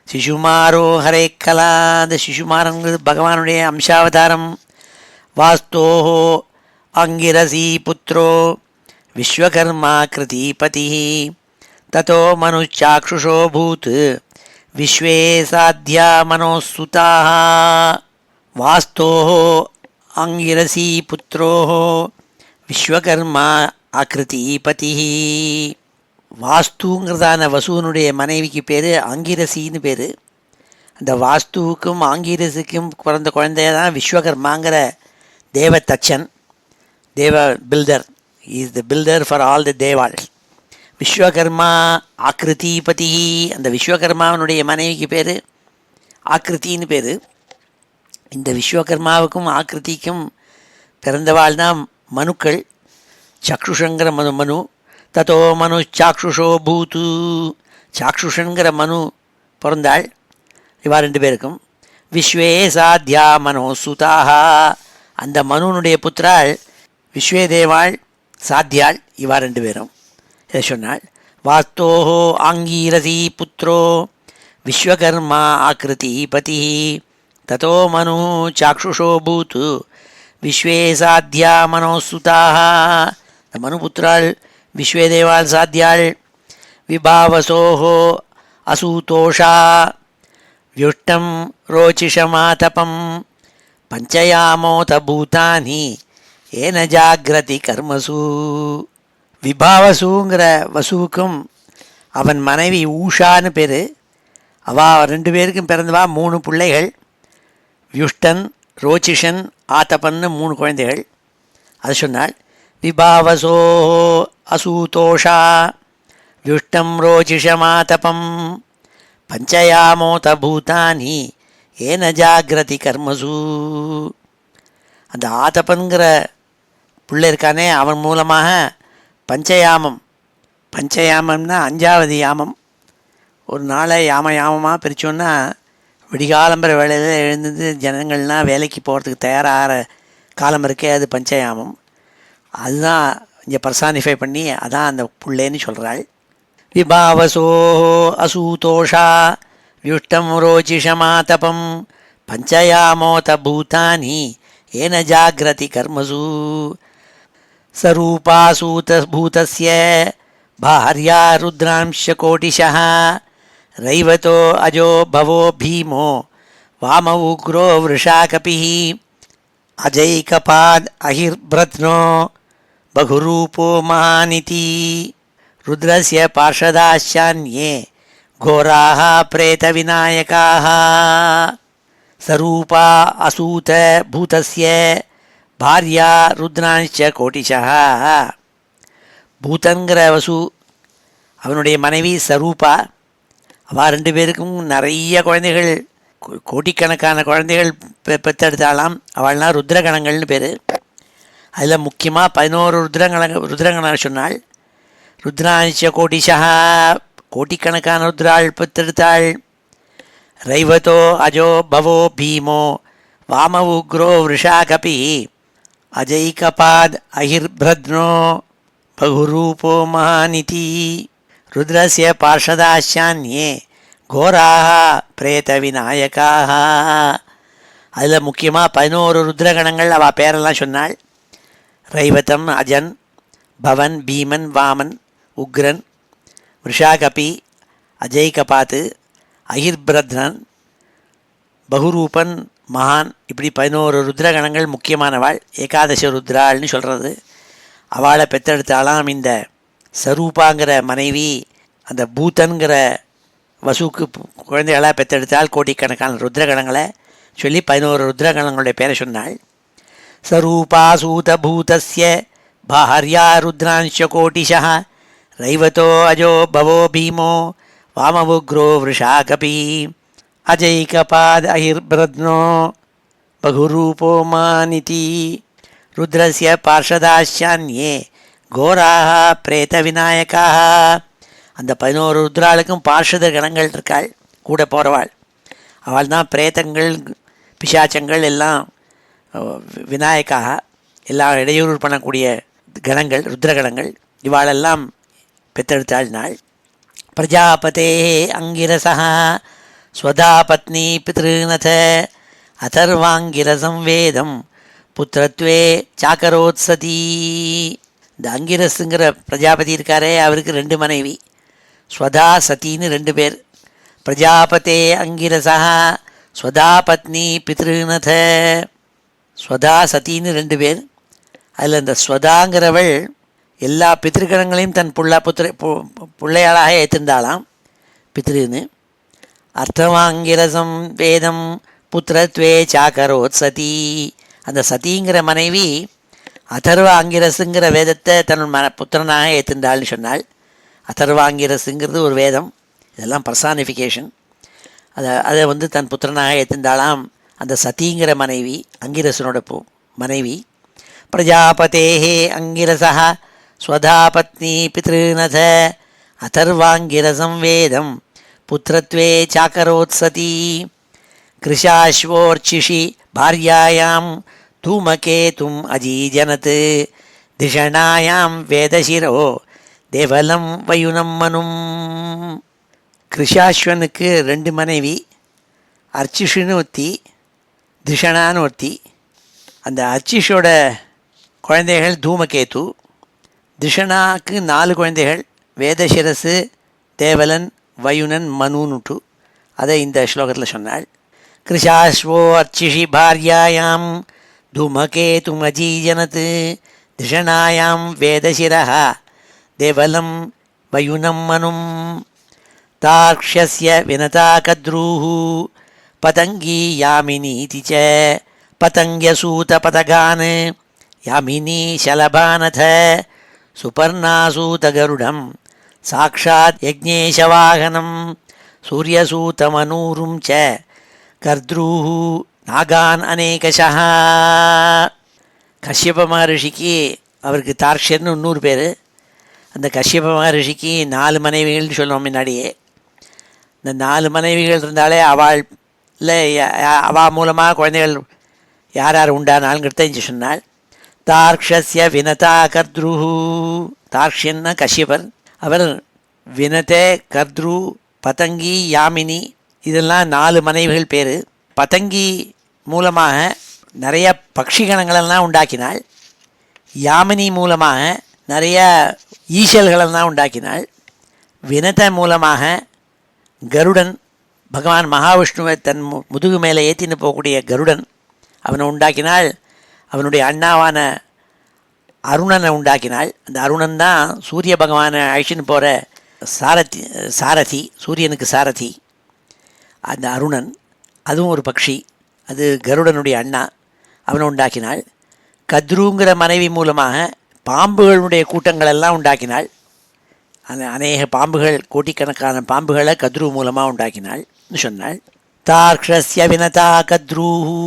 சிசுமாரோஹரே கலா. அந்த சிசுமாரங்கிறது பகவானுடைய அம்சாவதாரம். வாஸ்தோஹோ அங்கிரசி புத்திரோ விஸ்வகர்மா கிருதிபதி ததோ மனுச்சாக்ஷுஷோ பூத் விஸ்வே சாத்யா மனோசுதாः. வாஸ்தோஹோ அங்கிரசி புத்திரோஹோ விஸ்வகர்மா ஆக்ருதிபதி. வாஸ்துங்கிறதான வசுவனுடைய மனைவிக்கு பேர் ஆங்கிரசின்னு பேர். அந்த வாஸ்துவுக்கும் ஆங்கிரசிக்கும் பிறந்த குழந்தைய தான் விஸ்வகர்மாங்கிற தேவ தச்சன், தேவ builder. Is the builder for all the தேவாள். விஸ்வகர்மா ஆக்ருதிபதி. அந்த விஸ்வகர்மாவனுடைய மனைவிக்கு பேர் ஆக்ருத்தின்னு பேர். இந்த விஸ்வகர்மாவுக்கும் ஆக்ருதிக்கும் பிறந்தவாள் தான் மனுக்கள். சக்ஷுஷங்கிற மனு. ததோ மனு சாக்ஷுஷோ பூத்து. சாக்ஷுஷங்கிற மனு பிறந்தாள் இவா 2 பேருக்கும். விஸ்வே சாத்யா மனோசுதாக. அந்த மனுனுடைய புத்திராள் விஸ்வேதேவாள், சாத்யாள், இவா 2 பேரும். இதை சொன்னாள். வாஸ்தோஹோ ஆங்கீரசி புத்திரோ விஸ்வகர்மா ஆக்ருதிபதி ததோ மனு சாக்ஷுஷோ பூத்து விஸ்வே சாத்யா மனோசுதாக. இந்த மனுபுத்திராள் விஸ்வேதேவாள், சாத்யாள். விபாவசோஹோ அசூதோஷா வியுஷ்டம் ரோச்சிஷமாதபம் பஞ்சயாமோத பூதானி ஏன ஜாகிரதி கர்மசு. விபாவசுங்கிற வசுவுக்கும் அவன் மனைவி ஊஷான்னு பேர். அவள் 2 பேருக்கும் பிறந்தவா 3 பிள்ளைகள். வியுஷ்டன், ரோச்சிஷன், ஆத்தபன்னு 3 குழந்தைகள். அது சொன்னாள். விபாவசோ அசூதோஷா வியுஷ்டம் ரோச்சிஷமாதபம் பஞ்சயாமோத பூதானி ஏன ஜாகிரதி கர்மசு. அந்த ஆதபன்கிற பிள்ளை இருக்கானே, அவன் மூலமாக பஞ்சயாமம், பஞ்சயாமம்னா 5வது யாமம். ஒரு நாளை யாமமாக பிரித்தோன்னா விடிகாலம்பர வேலையில் எழுந்து ஜனங்கள்லாம் வேலைக்கு போகிறதுக்கு தயாராகிற காலம் இருக்கே, அது பஞ்சயாமம். அதுதான் இங்கே பர்சானிஃபை பண்ணி அதான் அந்த புள்ளேன்னு சொல்கிறாள். விபாவசோ அசூதோஷா வியுஷ்டம் ரோச்சிஷமாதபம் பஞ்சயாமோத பூதானி ஏன ஜாகிரதி கர்மசு. சரூபாசூத பூதஸ்ய பார்யா ருத்ராம்ஷ கோட்டிஷः ரைவதோ அஜோ பவோ பீமோ வாம உக்ரோ விருஷாகபிः அஜைகபாத் அஹிர்பிரத்னோ பகுரூபோ மகானிதி ருத்ரஸ்ய பார்ஷதாஸ்யான்யே கோராः பிரேதவிநாயகாः. சரூபா அசூத பூதஸ்ய பாரியா ருத்ராஞ்ச கோட்டிஷः. பூதன்கிற வசு அவனுடைய மனைவி சரூபா. அவள் 2 பேருக்கும் நிறைய குழந்தைகள் கோடிக்கணக்கான குழந்தைகள் பெற்றெடுத்தாலாம். அவள்னா ருத்ரகணங்கள்னு பேர். அதில் முக்கியமாக 11 ருத்ரகண சொன்னாள். ருத்ராணிச்ச கோடிஷா, கோட்டிக்கணக்கான ருத்ராள் பெற்றெடுத்தாள். ரைவதோ அஜோ பவோ பீமோ வாம உக்ரோ விருஷாகபி அஜைகபாத் அஹிர்பிரத்னோ பகுரூபோ மகாநிதி ருத்ரஸ்ய பார்ஷதாச்சான்யே கோராக பிரேத விநாயகாக. அதில் முக்கியமாக 11 ருத்ரகணங்கள் அவள் பேரெல்லாம் சொன்னாள். ரைவதம், அஜன், பவன், பீமன், வாமன், உக்ரன், விருஷாகபி, அஜய்கபாத்து, அஹிர்பிரத்னன், பகுரூபன், மகான், இப்படி 11 ருத்ரகணங்கள் முக்கியமானவாள். ஏகாதச ருத்ராள்னு சொல்கிறது. அவளை பெற்றெடுத்தாலாம் இந்த சரூபாங்கிற மனைவி அந்த பூத்தன்கிற வசுக்கு குழந்தைகளாக பெற்றெடுத்தால். கோடிக்கணக்கான ருத்ரகணங்களை சொல்லி 11 ருத்ரகணங்களுடைய பேரை சொன்னாள். சரூபா சூத பூதஸ்ய பாஹர்யா ருத்ரான்ஷ கோட்டிஷா ரைவதோ அஜோ பவோ பீமோ வாமவுக்ரோ விருஷாகபி அஜைகபாத் அஹிர்பிரத்னோ பகுரூபோ மாநிதி ருத்ரஸ்ய பார்ஷதாச்சான்யே கோராக பிரேத விநாயகாக. அந்த 11 ருத்ராளுக்கும் பார்ஷத கணங்கள் இருக்காள், கூட போகிறவாள். அவள் தான் பிரேதங்கள், பிசாச்சங்கள் எல்லாம் விநாயகாக, எல்லாம் இடையூறு பண்ணக்கூடிய கணங்கள், ருத்ரகணங்கள். இவாளெல்லாம் பெற்றெடுத்தாள் நாள். பிரஜாபதே அங்கிரசா ஸ்வதா பத்னி பித்ருநத அதர்வாங்கிரசம் வேதம் புத்திரத்வே சாக்கரோத்சதி. இந்த அங்கிரஸுங்கிற பிரஜாபதி இருக்காரே, அவருக்கு 2 மனைவி. ஸ்வதா சதின்னு 2 பேர். பிரஜாபதே அங்கிரசா ஸ்வதா பத்னி பித்ருநத. ஸ்வதா சதின்னு 2 பேர். அதில் இந்த ஸ்வதாங்கிறவள் எல்லா பித்திருக்கணங்களையும் தன் பிள்ளையாளாக ஏற்றிருந்தாளாம், பித்ருன்னு. அர்த்தவாங்கிரசம் வேதம் புத்திரத்வே சாக்கரோத்சதி. அந்த சதிங்கிற மனைவி அதர்வாங்கிரசுங்கிற வேதத்தை தன் புத்திரனாக ஏற்றிருந்தாள்னு சொன்னாள். அதர்வாங்கிரசுங்கிறது ஒரு வேதம், இதெல்லாம் பர்சானிஃபிகேஷன். அதை தன் புத்திரனாக ஏற்றிருந்தாளாம் அந்த சதிங்கிற மனைவி, அங்கிரசனோட மனைவி. பிரஜாபதேஹே அங்கிரசா ஸ்வதா பத்னி பித்ருநத அதர்வாங்கிரசம் வேதம் புத்திரத்வே சாக்கரோத்சதி. கிருஷாஸ்வோர்ச்சிஷி பாரியாயாம் தூமகேதும் அஜீஜனத் திஷணாயாம் வேதசிரோ தேவலம் வயுனம் மனும். கிருஷாஸ்வனுக்கு 2 மனைவி, அர்ச்சிஷுன்னு ஒருத்தி, திஷணான்னு ஒருத்தி. அந்த அர்ச்சிஷோட குழந்தைகள் தூமகேது. திஷணாக்கு 4 குழந்தைகள், வேதசிரசு, தேவலன், வயுனன், மனுன்னுட்டு. அதை இந்த ஸ்லோகத்தில் சொன்னாள். கிருஷாஸ்வோ அர்ச்சிஷி பாரியாயாம் தூமகேதும் அஜீஜனத் திஷணாயாம் வேதசிரஹ தேவலம் வயுனம் மனும். தார்க்ஷ்யஸ்ய வினதா கத்ரூஹு பதங்கி யாமினீதி ச பதங்கியசூத பதகான் யாமினி சலபானத சுபர்ணாசூத கருடம் சாக்ஷாத் யஜ்ஞேஷவாகனம் சூரியசூதமனூரும் ச கர்த்ரூஹு நாகான் அநேகஷா. கஷ்யப மகரிஷிக்கு, அவருக்கு தார்க்ஷ்யர்னு 3 பேர். அந்த கஷ்யப மகரிஷிக்கு 4 மனைவிகள்னு சொல்லுவோம் முன்னாடியே. இந்த 4 மனைவிகள் இருந்தாலே அவள் மூலமாக குழந்தைகள் யார் யார் உண்டானாலுங்கிறத இங்கே சொன்னாள். தார்க்ஷஸ்ய வினதா கர்த்ருஹு. தார்க்ஷ்யன்னா கஷ்யபர். அவர் வினதே, கர்த்ரு, பதங்கி, யாமினி, இதெல்லாம் 4 மனைவிகள் பேர். பதங்கி மூலமாக நிறைய பட்சிகணங்களெல்லாம் உண்டாக்கினாள். யாமினி மூலமாக நிறைய ஈசல்களெல்லாம் உண்டாக்கினாள். வினத மூலமாக கருடன், பகவான் மகாவிஷ்ணுவை தன் முதுகு மேலே ஏற்றின்னு போகக்கூடிய கருடன், அவனை உண்டாக்கினாள். அவனுடைய அண்ணாவான அருணனை உண்டாக்கினாள். அந்த அருணன் தான் சூரிய பகவானை அழிச்சின்னு போகிற சாரதி, சூரியனுக்கு சாரதி. அந்த அருணன், அதுவும் ஒரு பக்ஷி, அது கருடனுடைய அண்ணா, அவனை உண்டாக்கினாள். கத்ருங்கிற மனைவி மூலமாக பாம்புகளுடைய கூட்டங்களெல்லாம் உண்டாக்கினாள். அந்த அநேக பாம்புகள், கோட்டிக்கணக்கான பாம்புகளை கத்ரு மூலமாக உண்டாக்கினாள்னு சொன்னாள். தார்க்ஷஸ்ய வினதா கத்ரூஹு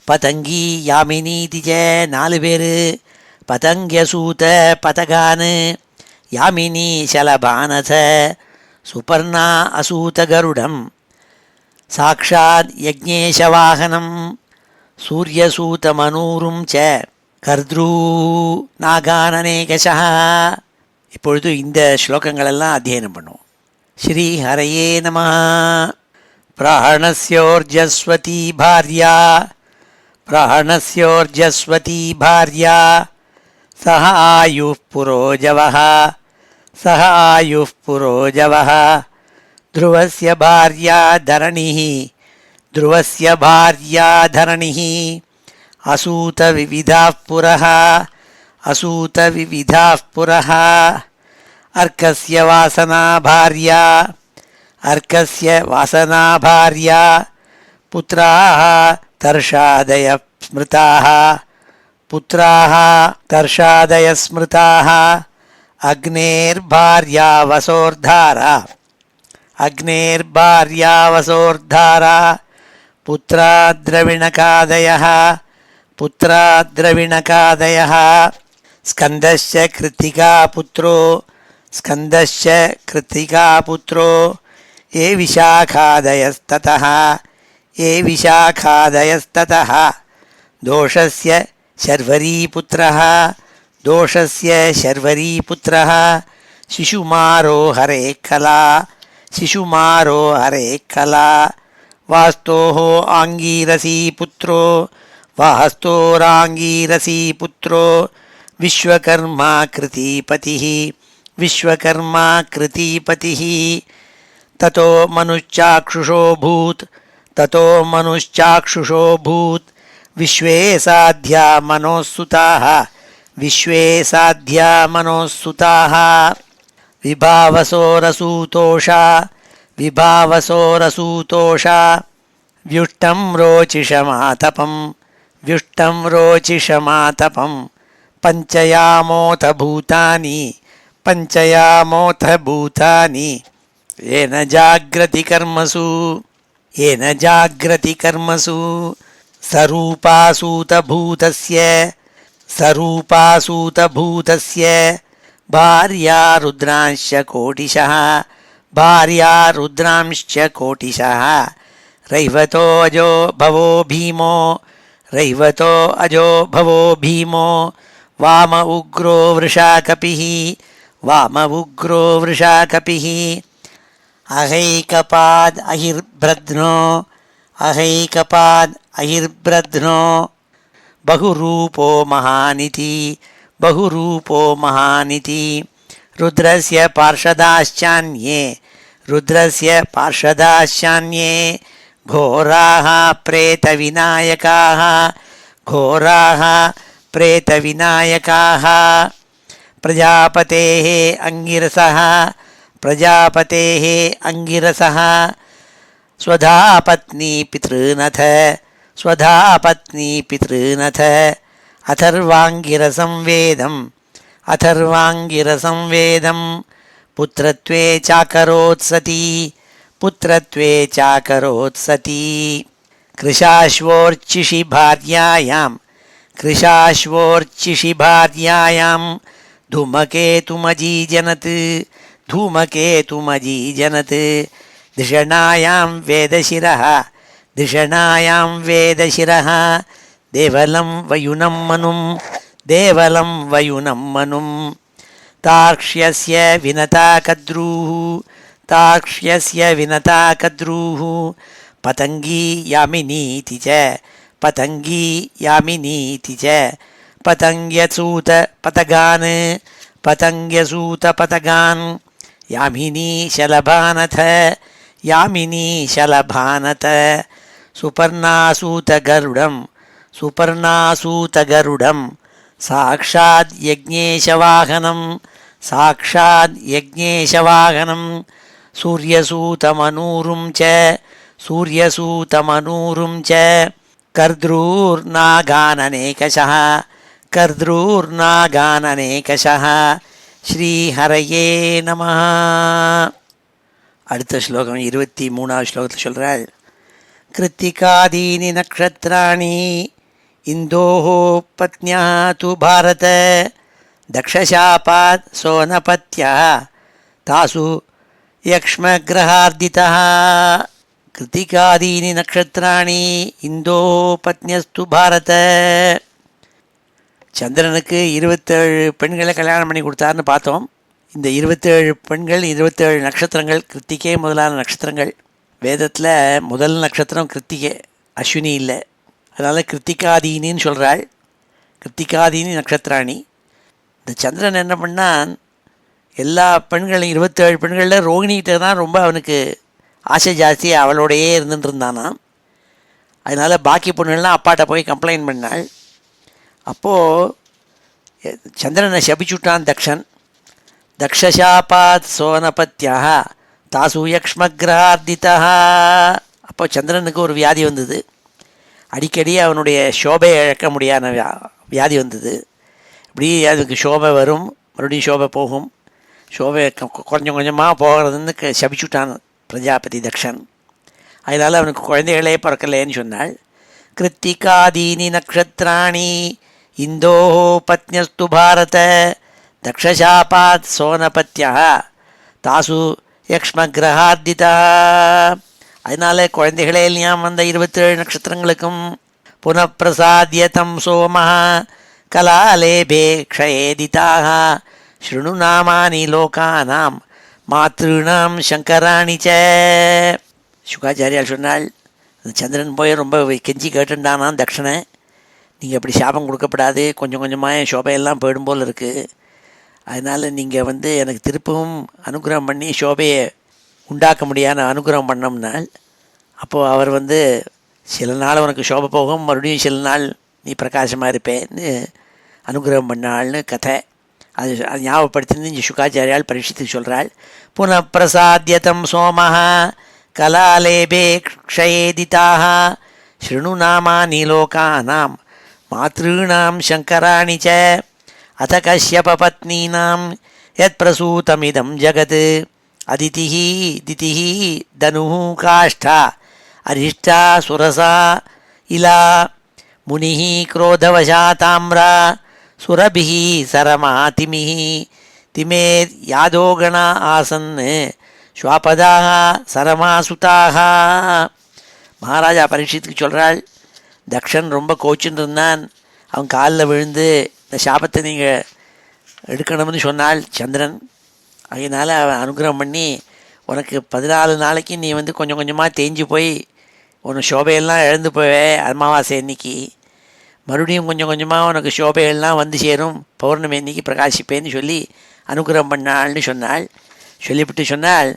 பதங்கி யாமினீதி ஜ 4 பேர். பதங்கியசூத பதகான் யாமினி சலபானத சுபர்ணா அசூத கருடம் சாக்ஷாத் யஜ்ஞேஷவாகனம் சூரியசூதமனூரும் ச கர்த்ரூ நாகானநேகஷா. இப்பொழுது இந்த ஸ்லோகங்களெல்லாம் அத்தியனம் பண்ணுவோம். ஸ்ரீ ஹரயே நமः. பிராணஸ்யோர்ஜஸ்வதி பார்யா பிராணஸ்யோர்ஜஸ்வதி பார்யா சஹ ஆயுः புரோஜவः சஹ ஆயுः புரோஜவः ध्रुवस्य भार्या धरणिः ध्रुवस्य भार्या धरणिः असूतविविधाः पुरः असूतविविधाः पुरः अर्कस्य वासना भार्या अर्कस्य वासना भार्या पुत्राः तर्षादयः स्मृताः पुत्राः तर्षादयः स्मृताः अग्नेर्भार्या वसोर्धारा अग्नेर्भार्या वसोर्धारा पुत्रा द्रविणकादयः पुत्रा द्रविणकादयः स्कन्दश्च कृत्तिका पुत्रो स्कन्दश्च कृत्तिका पुत्रो ये विशाखादयस्ततः ये विशाखादयस्ततः दोषस्य शर्वरीपुत्रः दोषस्य शर्वरीपुत्रः शिशुमारो हरे कला शिशुमारो हरे कला वास्तोः आङ्गीरसी पुत्रो वास्तोराङ्गीरसी पुत्रो विश्वकर्मा कृतिपतिः विश्वकर्मा कृतिपतिः ततो मनुश्चाक्षुषोऽभूत् ततो मनुश्चाक्षुषोऽभूत् विश्वे साध्या मनोस्सुताः विश्वे साध्या मनोस्सुताः विभावसोरसूतोषा विभावसोरसूतोषा व्युष्टं रोचिषमातपं व्युष्टं रोचिषमातपं पञ्चयामोऽथ भूतानि पञ्चयामोऽथ भूतानि येन जाग्रति कर्मसु येन जाग्रति कर्मसु सरूपासूतभूतस्य सरूपासूतभूतस्य भार्या रुद्रांश्च कोटिशः भार्या रुद्रांश्च कोटिशः रैवतो अजो भवो भीमो रैवतो अजो भवो भीमो वाम उग्रो वृषा कपिः वाम उग्रो वृषा कपिः अहैकपाद अहिर्ब्रध्नो अहैकपाद अहिर्ब्रध्नो बहुरूपो महानिति बहुरूपो महानिति रुद्रस्य पार्षदाश्चान्ये रुद्रस्य पार्षदाश्चान्ये घोराः प्रेतविनायकाः घोराः प्रेतविनायकाः प्रजापतेः अंगिरसः प्रजापतेः अंगिरसः स्वधा पत्नी पितृनथ स्वधा पत्नी पितृनथ अथर्वाङ्गिरसं वेदम् अथर्वाङ्गिरसं वेदं पुत्रत्वे चाकरोत्सती पुत्रत्वे चाकरोत्सती कृशाश्वोर्चिषि भार्यायां कृशाश्वोर्चिषि भार्यायां धूमकेतुमजीजनत् धूमकेतुमजीजनत् धिषणायां वेदशिरः धिषणायां वेदशिरः देवलं वयुनं मनुं देवलं वयुनं मनुं तार्क्ष्यस्य विनता कद्रूः तार्क्ष्यस्य विनता कद्रूः पतङ्गी यामिनीति च पतङ्गी यामिनीति च पतङ्ग्यसूत पतगान् पतङ्ग्यसूत पतगान् यामिनी शलभानथ यामिनी शलभानथ सुपर्णासूतगरुडं सुपर्णासूतगरुडं साक्षात् यज्ञेशवाहनं साक्षात् यज्ञेशवाहनं सूर्यसूतमनूरुं च सूर्यसूतमनूरुं च कर्द्रूर्नागाननेकशः कर्द्रूर्नागाननेकशः ஸ்ரீஹரயே நமः. அடுத்த ஸ்லோகம் 23வது ஸ்லோகத்தில் சொல்கிறாள். கிருத்திகாதீனி நக்ஷத்ராணி இந்தோः பத்ன்யா து பாரத தக்ஷசாபாத் சோனபத்யா தாசு யக்ஷ்மக்ரஹார்திதः. கிருத்திகாதீனி நக்ஷத்ராணி இந்தோः பத்ன்யஸ்து பாரத. சந்திரனுக்கு 27 பெண்களை கல்யாணம் பண்ணி கொடுத்தாருன்னு பார்த்தோம். இந்த 27 பெண்கள் 27 நட்சத்திரங்கள், கிருத்திகை முதலான நட்சத்திரங்கள். வேதத்தில் முதல் நட்சத்திரம் கிருத்திகை, அஸ்வினி இல்லை. அதனால் கிருத்திகாதீனின்னு சொல்கிறாள். கிருத்திகாதீனி நட்சத்திராணி. இந்த சந்திரன் என்ன பண்ணால் எல்லா பெண்களும் 27 பெண்களில் ரோகிணிகிட்ட தான் ரொம்ப அவனுக்கு ஆசை ஜாஸ்தி, அவளோடையே இருந்துட்டு இருந்தானா. அதனால் பாக்கி பொண்ணுகள்லாம் அப்பாட்ட போய் கம்ப்ளைண்ட் பண்ணாள். அப்போது சந்திரனை சபிச்சுட்டான் தக்ஷன். தக்ஷசாபாத் சோனபத்யாக தாசு யக்ஷ்மக்ரஹார்திதா. அப்போ சந்திரனுக்கு ஒரு வியாதி வந்தது. அடிக்கடி அவனுடைய சோபையை இழக்க முடியாத வியாதி வந்தது. இப்படி அதுக்கு சோபை வரும், மறுபடியும் சோபை போகும், சோபை கொஞ்சம் கொஞ்சமாக போகிறதுன்னு சபிச்சுட்டான் பிரஜாபதி தக்ஷன். அதனால் அவனுக்கு குழந்தைகளே பிறக்கலேன்னு சொன்னாள். கிருத்திகாதீனி நக்ஷத்ராணி இந்தோः பத்ன்யஸ்து பாரத தக்ஷசாபாத் சோனபத்யா தாசு யக்ஷ்மக்ரஹார்திதா. அதனால் குழந்தைகளே இல்லையாம் அந்த 27 நட்சத்திரங்களுக்கும். புனப்பிரசாத்யதம் சோமः கலாலேபே க்ஷயேதிதாக ஸ்ருணு நாமானி லோகானாம் மாத்ருணாம் சங்கராணி ச. சுகாச்சாரியால் சொன்னாள், அந்த சந்திரன் போய் ரொம்ப கெஞ்சி கேட்டுண்டானான் தக்ஷனை, நீங்கள் அப்படி சாபம் கொடுக்கப்படாது, கொஞ்சம் கொஞ்சமாக என் சோபையெல்லாம் போயிடும் போல் இருக்குது. அதனால் நீங்கள் எனக்கு திருப்பவும் அனுகிரகம் பண்ணி சோபையை உண்டாக்க முடியாத அனுகிரகம் பண்ணோம்னால், அப்போது அவர் சில நாள் உனக்கு சோபை போகும், மறுபடியும் சில நாள் நீ பிரகாசமாக இருப்பேன்னு அனுகிரகம் பண்ணாள்னு கதை. அது ஞாபகப்படுத்தினு இங்கே சுகாச்சாரியால் பரீட்சித்துக்கு சொல்கிறாள். புனப்பிரசாத்யதம் சோமः கலாலேபே க்ஷயேதிதாக ஸ்ருணு நாமானி லோகானாம் மாத்ருணாம் சங்கராணி ச அத கஷ்யபபத்னீனாம் யத் பிரசூதமிதம் ஜகத் அதிதிः திதிः தனுः காஷ்டா அரிஷ்டா சுரசா இலா முனிः क्रोधवशा ताम्रा सुरभिः सरमा तिमिः तिमे यादोगणा आसन् ஸ்வாபதாக சரமாசுதாக. மகாராஜா பரீட்சித்துக்கு சொல்கிறாள், தக்ஷன் ரொம்ப கோச்சுன்னு இருந்தான், அவன் காலில் விழுந்து இந்த சாபத்தை நீங்கள் எடுக்கணும்னு சொன்னாள் சந்திரன். அதனால் அவன் அனுகிரகம் பண்ணி உனக்கு 14 நாளைக்கு நீ கொஞ்சம் கொஞ்சமாக தேஞ்சு போய் உனக்கு சோபையெல்லாம் இழந்து போவே அமாவாசை அன்னைக்கு, மறுபடியும் கொஞ்சம் கொஞ்சமாக உனக்கு சோபையெல்லாம் சேரும், பௌர்ணமி அன்னைக்கு பிரகாசிப்பேன்னு சொல்லி அனுகிரகம் பண்ணாள்னு சொன்னாள். சொல்லிவிட்டு சொன்னால்,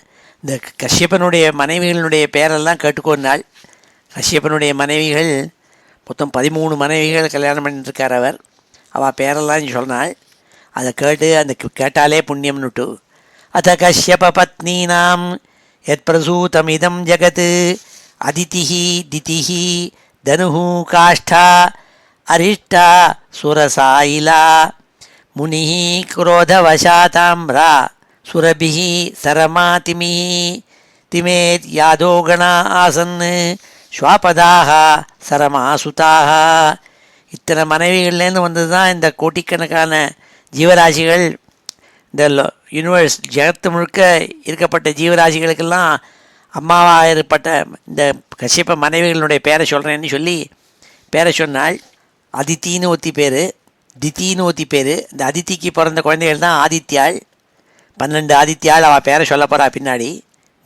இந்த கஷ்யப்பனுடைய மனைவிகளுடைய பேரெல்லாம் கேட்டுக்கொண்டாள். கஷ்யப்பனுடைய மனைவிகள் மொத்தம் 13 மனைவிகள் கல்யாணம் பண்ணிட்டுருக்கார் அவர். அவள் பேரெல்லாம் சொன்னாள். அதை கேட்டாலே புண்ணியம்னுட்டு. அத கஷ்யப பத்னீனாம் யத் பிரசூதமிதம் ஜகத் அதிதிः திதிः தனுः காஷ்டா அரிஷ்டா சுரசாயிலா முனிः क्रोधवशा ताम्रा சுரபிः சரமா திமிः திமே யாதோகணா ஆசன் ஸ்வாபதாக சரமாசுதாக. இத்தனை மனைவிகள்லேருந்து வந்தது தான் இந்த கோட்டிக்கணக்கான ஜீவராசிகள். இந்த யூனிவர்ஸ் ஜெகத்து முழுக்க இருக்கப்பட்ட ஜீவராசிகளுக்கெல்லாம் அம்மாவாக ஏற்பட்ட இந்த கஷ்யப்ப மனைவிகளுடைய பேரை சொல்கிறேன்னு சொல்லி பேரை சொன்னாள். அதித்தின்னு ஒத்தி பேர், தித்தின்னு ஒத்தி பேர். இந்த அதித்திக்கு பிறந்த குழந்தைகள் தான் ஆதித்யாள். 12 ஆதித்யாள், அவள் பேரை சொல்ல போகிறா பின்னாடி.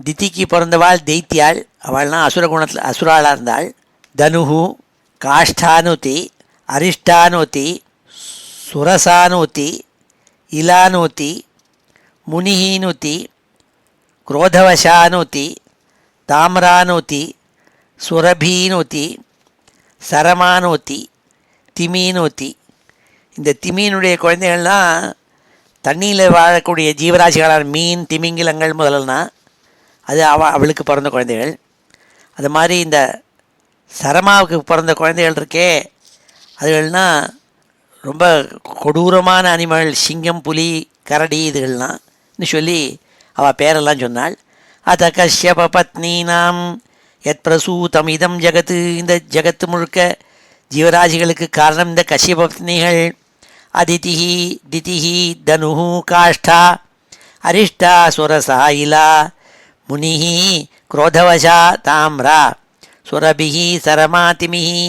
தித்திக்கு பிறந்தவாள் தைத்தியாள், அவள்லாம் அசுராளாக இருந்தாள். தனுஹு காஷ்டானூத்தி அரிஷ்டானூத்தி சுரசானூத்தி இலானூத்தி முனிஹீனூத்தி क्रोधवशानूति ताम्रानूति சுரபீனூத்தி சரமானூத்தி திமீனூத்தி. இந்த திமீனுடைய குழந்தைகள்லாம் தண்ணியில் வாழக்கூடிய ஜீவராசிகளான மீன், திமிங்கிலங்கள் முதலெல்லாம் அது அவளுக்கு பிறந்த குழந்தைகள். அது மாதிரி இந்த சரமாவுக்கு பிறந்த குழந்தைகள் இருக்கே, அதுகள்னால் ரொம்ப கொடூரமான அனிமல், சிங்கம், புலி, கரடி இதுகள்லாம் சொல்லி அவள் பேரெல்லாம் சொன்னாள். அத கஷ்யப பத்னீனாம் யத் பிரசூதம் இதம் ஜகத்து, இந்த ஜகத்து முழுக்க ஜீவராசிகளுக்கு காரணம் இந்த கஷ்யப பத்னிகள். அதிதிஹி திதிஹி தனுஹு காஷ்டா அரிஷ்டா சுரசா இலா முனிஹி குரோதவசா தாம்ரா சுரபிஹி சரமாதிமிஹி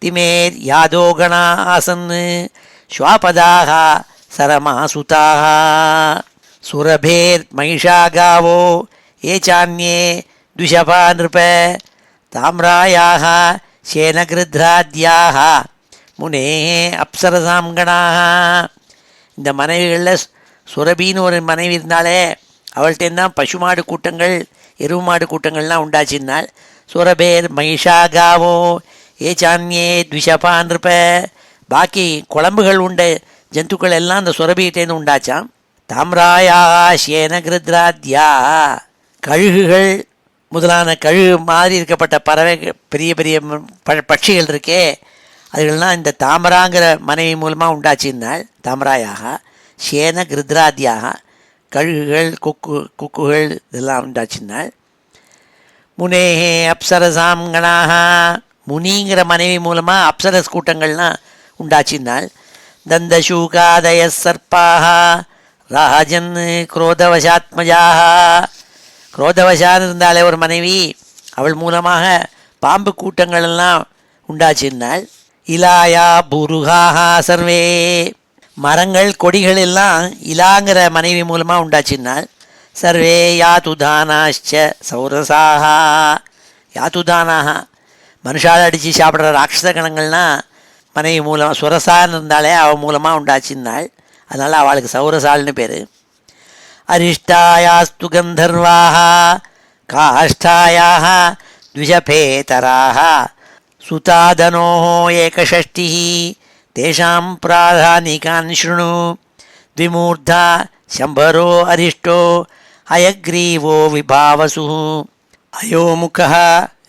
திமேர் யாதோகணா ஆசன் ஸ்வாபதாக சரமாசுதாக சுரபேர் மகிஷா காவோ ஏச்சான்யே துஷபா நிருப தாம்ராயாக சேனகிருத்ராத்யாக முனே அப்சரசாங்கணாக. இந்த மனைவிகளில் சுரபின்னு ஒரு மனைவி இருந்தாலே அவள்கிட்டேருந்தான் பசுமாடு கூட்டங்கள் எருமாடு கூட்டங்கள்லாம் உண்டாச்சின்னால். சுரபேர் மகிஷா காவோ ஏச்சான்யே துஷபான் இருப்ப, பாக்கி குழம்புகள் உண்ட ஜந்துக்கள் எல்லாம் அந்த சுரபிகிட்டேருந்து உண்டாச்சான். தாம்ராயா சேன கிருத்ராத்யா, கழுகுகள் முதலான கழுகு மாதிரி இருக்கப்பட்ட பறவை பெரிய பெரிய பட்சிகள் இருக்கே அதுகள்லாம் இந்த தாமராங்கிற மனைவி மூலமாக உண்டாச்சின்னால். தாமராயாக சேன கிருத்ராத்யாக, கழுகுகள் குக்குகள் இதெல்லாம் உண்டாச்சின்னால். முனேஹே அப்சரசாங்கணாக, முனிங்கிற மனைவி மூலமாக அப்சரஸ் கூட்டங்கள்லாம் உண்டாச்சின்னால். தந்தசூகாதய சர்ப்பாக ராஜன் குரோதவசாத்மஜாக, குரோதவசான்னு இருந்தாலே ஒரு மனைவி, அவள் மூலமாக பாம்பு கூட்டங்கள் எல்லாம் உண்டாச்சின்னால். இலாயா புருகாக சர்வே, மரங்கள் கொடிகள் எல்லாம் இலாங்கிற மனைவி மூலமாக உண்டாச்சின்னால். சர்வே யாத்துதானாச்ச சௌரசாக, யாத்துதானாக மனுஷால் அடித்து சாப்பிட்ற ராட்சச கணங்கள்லாம் மனைவி மூலமாக சுரசான்னு இருந்தாலே அவள் மூலமாக உண்டாச்சின்னாள். அதனால் அவளுக்கு சௌரசால்னு பேர். அரிஷ்டாயாஸ்து கந்தர்வாக காஷ்டாயாக த்விஷபேதராக சுதாதனோ ஏகஷஷ்டி தேஷாம் பிராதானிகான் ஸ்ருணு த்விமூர்தா சம்பரோ அரிஷ்டோ அயக்ரீவோ விபாவசு அயோமுகः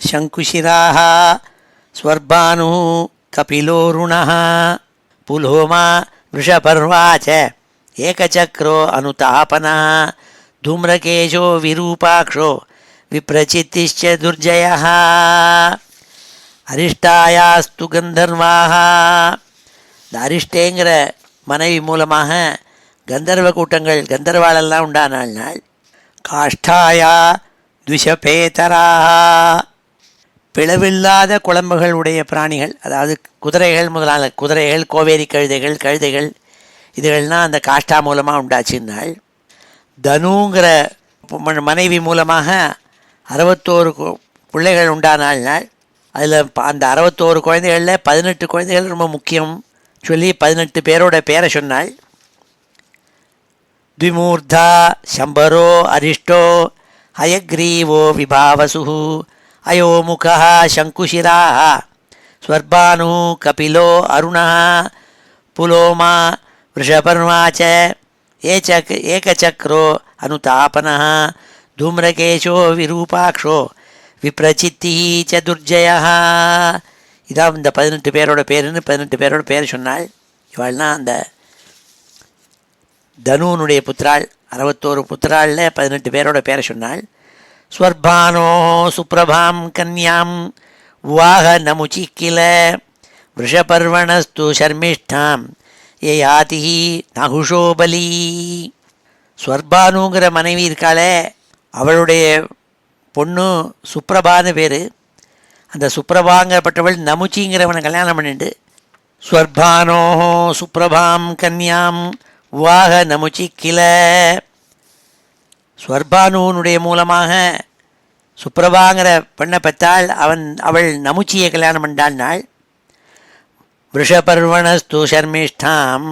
சங்குஷிராः ஸ்வர்பானு கபிலோருணः புலோமா वृषपर्वा च एकचक्रो अनुतापनः धूम्रकेशो विरूपाक्षो विप्रचित्तिश्च दुर्जयः அரிஷ்டாயாஸ்து கந்தர்வாக, இந்த அரிஷ்டேங்கிற மனைவி மூலமாக கந்தர்வ கூட்டங்கள் கந்தர்வாலெல்லாம் உண்டானாள் நாள். காஷ்டாயா துஷபேதராக, பிளவில்லாத குழம்புகள் உடைய பிராணிகள், அதாவது குதிரைகள் முதலான குதிரைகள், கோவேரி கழுதைகள் இதுகள்னால் அந்த காஷ்டா மூலமாக உண்டாச்சின்னாள். தனுங்கிற மனைவி மூலமாக 61 பிள்ளைகள் உண்டானாள் நாள். அதில் அந்த 61 குழந்தைகளில் 18 குழந்தைகள் ரொம்ப முக்கியம் சொல்லி 18 பேரோட பேரை சொன்னாள். த்விமூர்தா சம்பரோ அரிஷ்டோ ஹயக்ரீவோ விபாவசு அயோமுகः சங்குஷிராः ஸ்வர்பானு கபிலோ அருணः புலோமா वृषपर्वा च ஏகச்சக்ரோ அனுதாபனः धूम्रकेशो विरूपाक्षो विप्रचित्ति च दुर्जयः. இதான் இந்த 18 பேரோட பேருன்னு 18 பேரோட பேர் சொன்னாள். இவள்னா அந்த தனுனுடைய புத்திராள். 61 புத்திராளில் 18 பேரோட பேரை சொன்னாள். ஸ்வர்பானோ சுப்ரபாம் கன்யாம் வாக நமுச்சி கில விஷபர்வணஸ்து ஷர்மிஷ்டாம் ஏ யாதி நகுஷோபலி. ஸ்வர்பானுங்கிற மனைவி இருக்காளே அவளுடைய பொண்ணு சுப்ரபான்னு பேர். அந்த சுப்ரபாங்கப்பட்டவள் நமுச்சிங்கிறவனை கல்யாணம் பண்ணிட்டு ஸ்வர்பானோ சுப்ரபாம் கன்யாம் வாக நமுச்சி கில. ஸ்வர்பானுனுடைய மூலமாக சுப்ரபாங்கிற பெண்ணை பெற்றாள். அவள் நமுச்சியை கல்யாணம் பண்ணாள் நாள். விஷபர்வணஸ்து ஷர்மிஷ்டாம்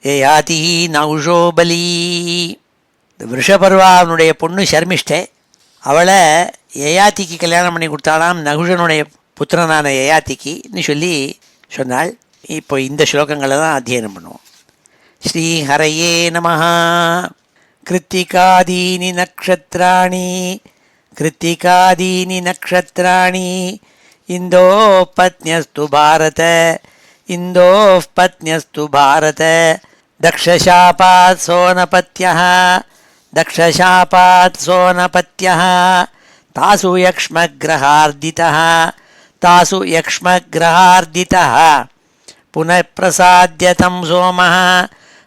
ஏ யாதி நகுஷோபலி. விஷபர்வானுடைய பொண்ணு ஷர்மிஷ்டை, அவளை யயாத்திக்கு கல்யாணம் பண்ணி கொடுத்தாலாம், நகுஷனுடைய புத்திரனான யயாத்திக்குன்னு சொல்லி சொன்னாள். இப்போ இந்த ஸ்லோகங்களை தான் அத்தியனம் பண்ணுவோம். ஸ்ரீ ஹரையே நமஹ. கிருத்திகாதீனி நக்ஷத்ராணி கிருத்திகாதீனி நக்ஷத்ராணி இந்தோ பத்ன்யஸ்து பாரத இந்தோ பத்ன்யஸ்து பாரத தக்ஷசாபாத் சோனபத்யः தக்ஷசாபாத் சோனபத்யः தாசு யக்ஷ்மக்ரஹார்திதः தாசு யக்ஷ்மக்ரஹார்திதः புனః பிரசாத்ய தம் சோமः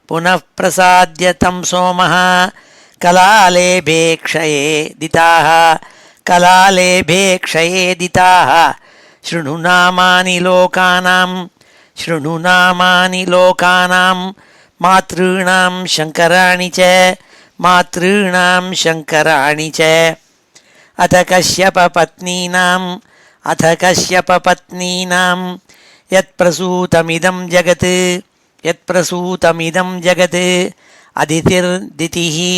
புனః பிரசாத்ய தம் சோமः கலாலேபே க்ஷயே திதாः கலாலேபே க்ஷயே திதாः ஸ்ருணு நாமானி லோகானாம் மாத்ருணாம் சங்கராணி ச மாத்ருணாம் சங்கராணி ச அத கஷ்யப பத்னீனாம் யத் பிரசூதமிதம் ஜகத் அதிதிர்திதிஹி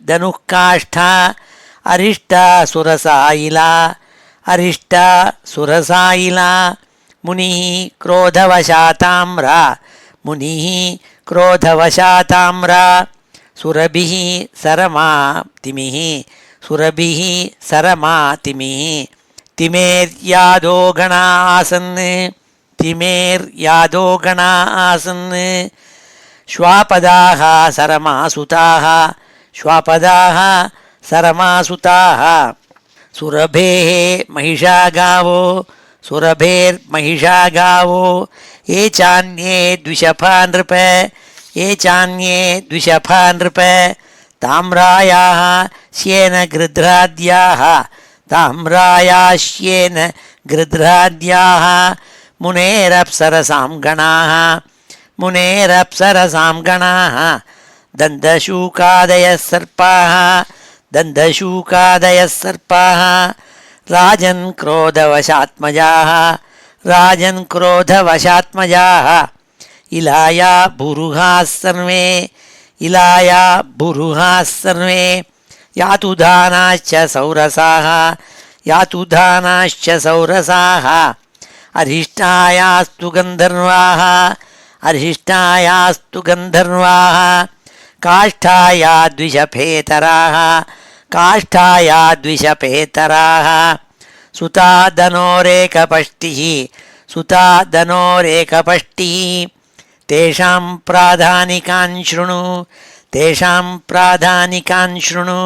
தனுக்காஷ்டா அரிஷ்டா சுரசாயிலா முனிः क्रोधवशाताम्रा சுரபிः சரமாதிமிः திமேர்யாதோ கணா ஆசன் ஸ்வாபதாः சரமாசுதாः சுரபேः மகிஷா காவோ ये चान्ये द्विषफा नृप ताम्रायाः श्येन गृध्राद्याः मुनेरप्सरसां गणाः दन्तशूकादयः सर्पाः राजन् क्रोधवशात्मजाः इलाया भुरुहाः सर्वे यातुधानाश्च सौरसाः अरिष्टायास्तु गन्धर्वाः काष्ठाया द्विषपेतराः सुता धनोरेकपष्टिः तेषां प्राधानिकान् शृणु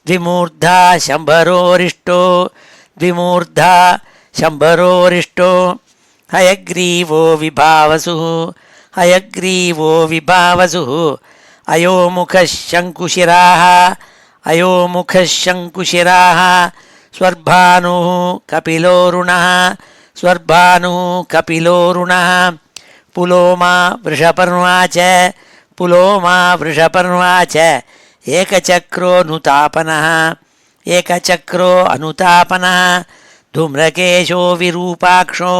द्विमूर्धा शम्भरोरिष्टो हयग्रीवो विभावसुः अयोमुखः शङ्कुशिराः स्वर्भानुः कपिलोरुणः पुलोमा वृषपर्वा च एकचक्रो अनुतापनः धूम्रकेशो विरूपाक्षो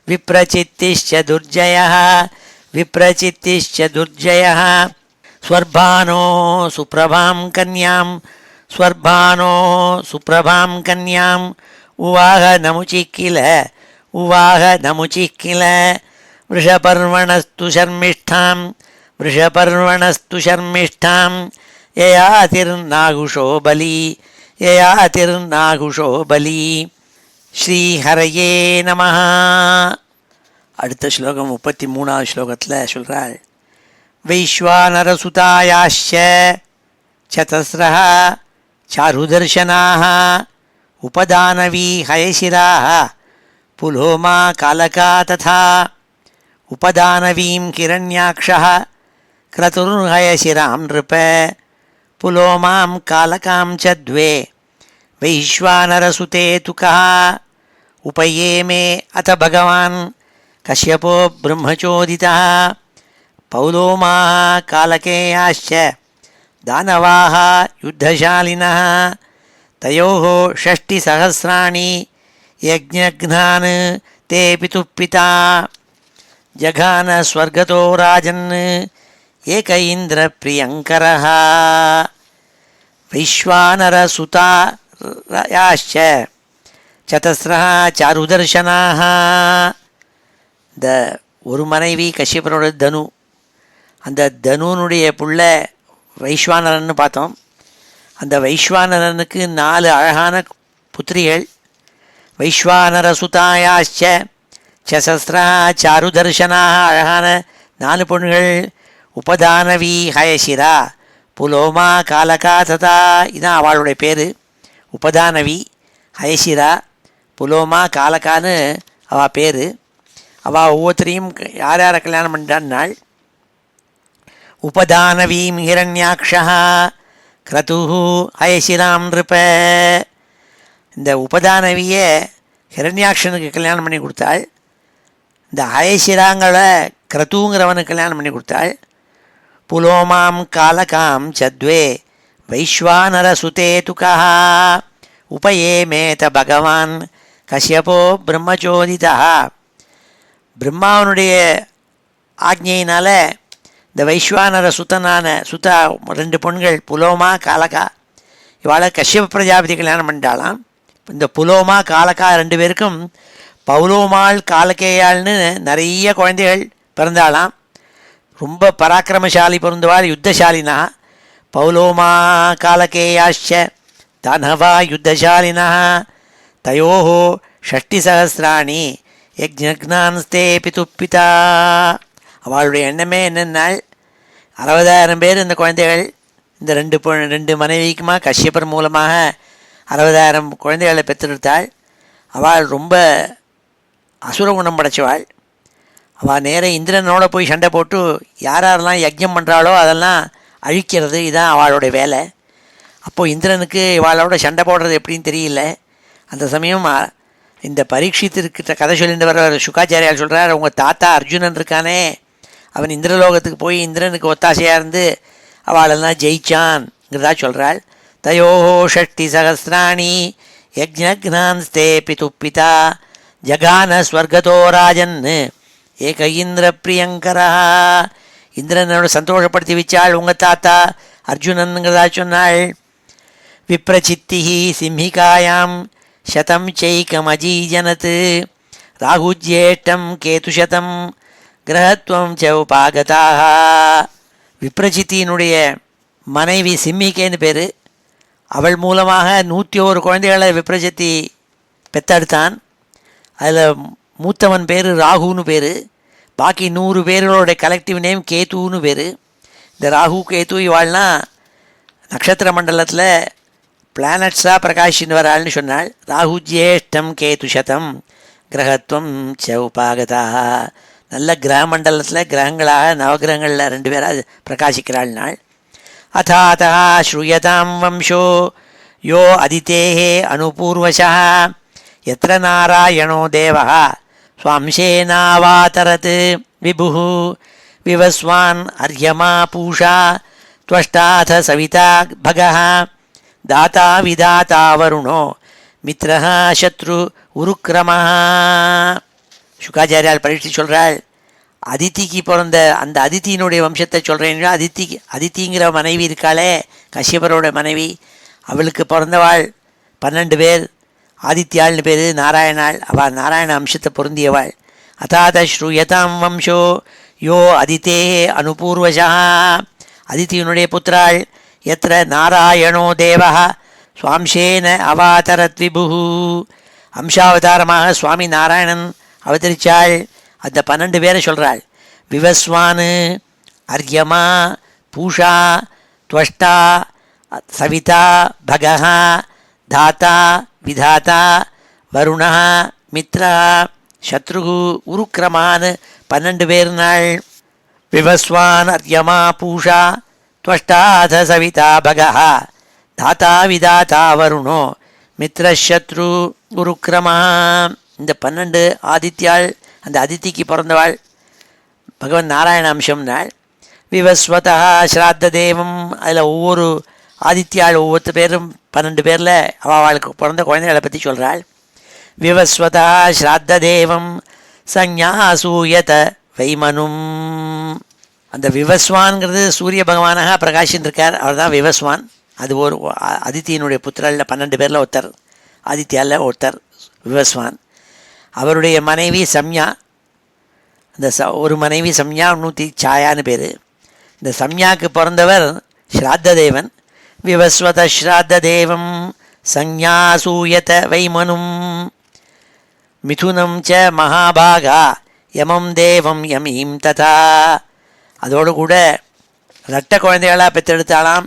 विप्रचित्तिश्च दुर्जयः स्वर्भानो सुप्रभां कन्याम् उवाह नमुचिः किल वृषपर्वणस्तु शर्मिष्ठां ययातिर्नाघुषो बली ஸ்ரீஹரயே நமः. அடுத்த ஸ்லோகம் 33வது ஸ்லோகத்தில் சொல்கிறாள், வைஸ்வானரசுதாயாश्च சதஸ்ரः சாருதர்ஷனாः उपदानवी हयशिराः पुलोमा कालका तथा उपदानवीं किरण्याक्षः क्रतुर्हयशिरां नृप पुलोमां कालकां च द्वे वैश्वानरसुते तु कः उपये मे अथ भगवान् कश्यपो ब्रह्मचोदितः पौलोमाः कालकेयाश्च दानवाः युद्धशालिनः तयोः 60 यज्ञघ्नान् ते पितुः पिता जघान स्वर्गतो राजन् एक इन्द्रप्रियङ्करः वैश्वानरसुतायाश्च சதஸ்ரः சாருதர்ஷனாக. இந்த ஒரு மனைவி கஷ்யபரோட தனு, அந்த தனுனுடைய புள்ள வைஸ்வானரன்னு பார்த்தோம். அந்த வைஸ்வானரனுக்கு 4 அழகான புத்திரிகள். வைஸ்வானரசுதாயாश्च சசஸ்ரா சாருதர்ஷனாக, அழகான 4 பொண்ணுகள். உபதானவி ஹயசிரா புலோமா காலகா ததா. இதான் அவளுடைய பேர். உபதானவி, ஹயசிரா, புலோமா, காலகான்னு அவள் பேர். அவள் ஒவ்வொருத்தரையும் யார் யாரை கல்யாணம் பண்ணிட்டான்னாள். உபதானவீம் ஹிரண்யாக்ஷா கிரது ஹயசிராம் நிருப. இந்த உபதானவியை ஹிரண்யாக்ஷனுக்கு கல்யாணம் பண்ணி கொடுத்தாள். இந்த ஹயசிராங்களை கிரதுங்கிறவனுக்கு கல்யாணம் பண்ணி கொடுத்தாள். புலோமாம் காலகாம் சத்வே வைஸ்வானர சுதே துகா உபயேமேத பகவான் கஷ்யபோ பிரம்மச்சோதிதா. பிரம்மாவனுடைய ஆக்ஞையினால் இந்த வைஸ்வானர சுதா 2 பொண்கள் புலோமா, காலகா, இவாளை கஷ்யப பிரஜாபதி கல்யாணம் பண்ணிட்டாலாம். இந்த புலோமா, காலகா 2 பேருக்கும் பௌலோமாள், காலகேயாள்னு நிறைய குழந்தைகள் பிறந்தாலாம். ரொம்ப பராக்கிரமசாலி பிறந்தவாள், யுத்தசாலினா. பௌலோமா காலகேயாச்ச தானவா யுத்தசாலினா தயோஹோ 60 யஜ்ஞான்ஸ்தே பிதுப்பிதா. அவளுடைய எண்ணமே என்னென்னால் 60,000 பேர் இந்த குழந்தைகள். இந்த 2 மனைவிக்குமா கஷ்யப்பர் மூலமாக 60,000 குழந்தைகளை பெற்றெடுத்தாள். அவள் ரொம்ப அசுர குணம் படைச்சவாள். அவள் நேர இந்திரனோட போய் சண்டை போட்டு யாரெல்லாம் யஜ்ஞம் பண்ணுறாளோ அதெல்லாம் அழிக்கிறது, இதுதான் அவளுடைய வேலை. அப்போது இந்திரனுக்கு இவாளோட சண்டை போடுறது எப்படின்னு தெரியல. அந்த சமயம் இந்த பரீட்சித்திருக்கிட்ட கதை சொல்லிட்டு வர சுகாச்சாரியால் சொல்கிறார், உங்கள் தாத்தா அர்ஜுனன் இருக்கானே, அவன் இந்திரலோகத்துக்கு போய் இந்திரனுக்கு ஒத்தாசையாக இருந்து அவளெல்லாம் ஜெயிச்சான்ங்கிறதா சொல்கிறாள். தயோஹோ 60 யஜ்ஞான்ஸ்தே பிதுப்பிதா ஜகான ஸ்வர்கதோ ராஜன் ஏக இந்திர பிரியங்கரா. இந்திரனோட சந்தோஷப்படுத்தி வச்சாள் உங்கள் தாத்தா அர்ஜுனனுங்கிறதா சொன்னாள். விப்ரசித்தி சிம்ஹிகாயாம் 100 சைக்கமஜீஜனத் ராகுஜ்யேஷ்டம் கேதுசதம் கிரகத்துவம் ச உபாகதாக. விப்ரசித்தியினுடைய மனைவி சிம்மிகேன்னு பேர். அவள் மூலமாக 101 குழந்தைகளை விப்ரசித்தி பெத்தெடுத்தான். அதில் மூத்தவன் பேர் ராகுன்னு பேர். பாக்கி 100 பேர்களோட கலெக்டிவ் நேம் கேத்துன்னு பேர். இந்த ராகு கேத்து இவாள்னா நட்சத்திர மண்டலத்தில் பிளானட்ஸாக பிரகாஷின்னு வராள்னு சொன்னாள். ராகு ஜேஷ்டம் கேதுசதம் கிரகத்துவம் ச உபாகதாக. நல்ல கிரக மண்டலத்தில் கிரகங்களாக நவகிரகங்களில் 2 பேராக பிரகாசிக்கிறாள் நாள். அதாதா ஸ்ரூயதாம் வம்சோ யோ அதிதேஹே அனுபூர்வசா யத்ர நாராயணோ தேவः ஸ்வாம்சேனாவாதரத் விபுः விவஸ்வான் அர்யமா பூஷா त्वष्टाथ सविता भगः दाता विदाता वरुणो मित्रः शत्रु उरुक्रमः. சுகாச்சாரியால் பரீட்சி சொல்கிறாள், அதித்திக்கு பிறந்த அந்த அதித்தியினுடைய வம்சத்தை சொல்கிறேன். அதித்திங்கிற மனைவி இருக்காளே, கஷ்யபரோட மனைவி, அவளுக்கு பிறந்தவாள் 12 பேர். ஆதித்யாள்னு பேர், நாராயணாள். அவள் நாராயண அம்சத்தை பொருந்தியவாள். அதாத ஸ்ரூயதாம் வம்சோ யோ அதித்தே அனுபூர்வசா. அதித்தியினுடைய புத்திராள். எத்திர நாராயணோ தேவः சுவாம்சேன அவாதரத் விபுः. அம்சாவதாரமாக சுவாமி நாராயணன் அவதரித்தாள். அந்த 12 பேரை சொல்கிறாள். விவஸ்வான் அர்யமா பூஷா துவஷ்டா சவிதா பகः தாத்தா விதாத்தா வருணா மித்ரா சத்ருகு உருக்கிரமான் 12 பேர் நாள். விவஸ்வான் அர்யமா பூஷா துவஷ்டாத சவிதா பகः தாத்தா விதாத்தா வருணோ மித்ரசத்ரு உருக்கிரமா. இந்த 12 ஆதித்யாள். அந்த அதித்திக்கு பிறந்தவாள் பகவன் நாராயண அம்சம் நாள். விவஸ்வதா ஸ்ராத்த தேவம். அதில் ஒவ்வொரு ஆதித்யாள் ஒவ்வொரு பேரும் 12 பேரில் அவளுக்கு பிறந்த குழந்தைகளை பற்றி சொல்கிறாள். விவஸ்வதா ஸ்ராத்த தேவம் சஞ்ஞாசூயத வைமனும். அந்த விவஸ்வான்கிறது சூரிய பகவானாக பிரகாஷின் இருக்கார், அவர் தான் விவஸ்வான். அது ஒரு அதித்தியினுடைய புத்திரல்ல 12 பேரில் ஒருத்தர், ஆதித்யாவில் ஒருத்தர் விவஸ்வான். அவருடைய மனைவி சம்யா. அந்த ஒரு மனைவி சம்யா, இன்னூத்தி சாயான்னு பேர். இந்த சம்யாவுக்கு பிறந்தவர் ஸ்ராத்த தேவன். விவஸ்வத ஸ்ராத்த தேவம் சஞ்ஞாசூயத வைமனும் மிதுனம் ச மகாபாகா யமம் தேவம் யமீம் ததா. அதோடு கூட இரட்டை குழந்தைகளாக பெற்றெடுத்தாலாம்.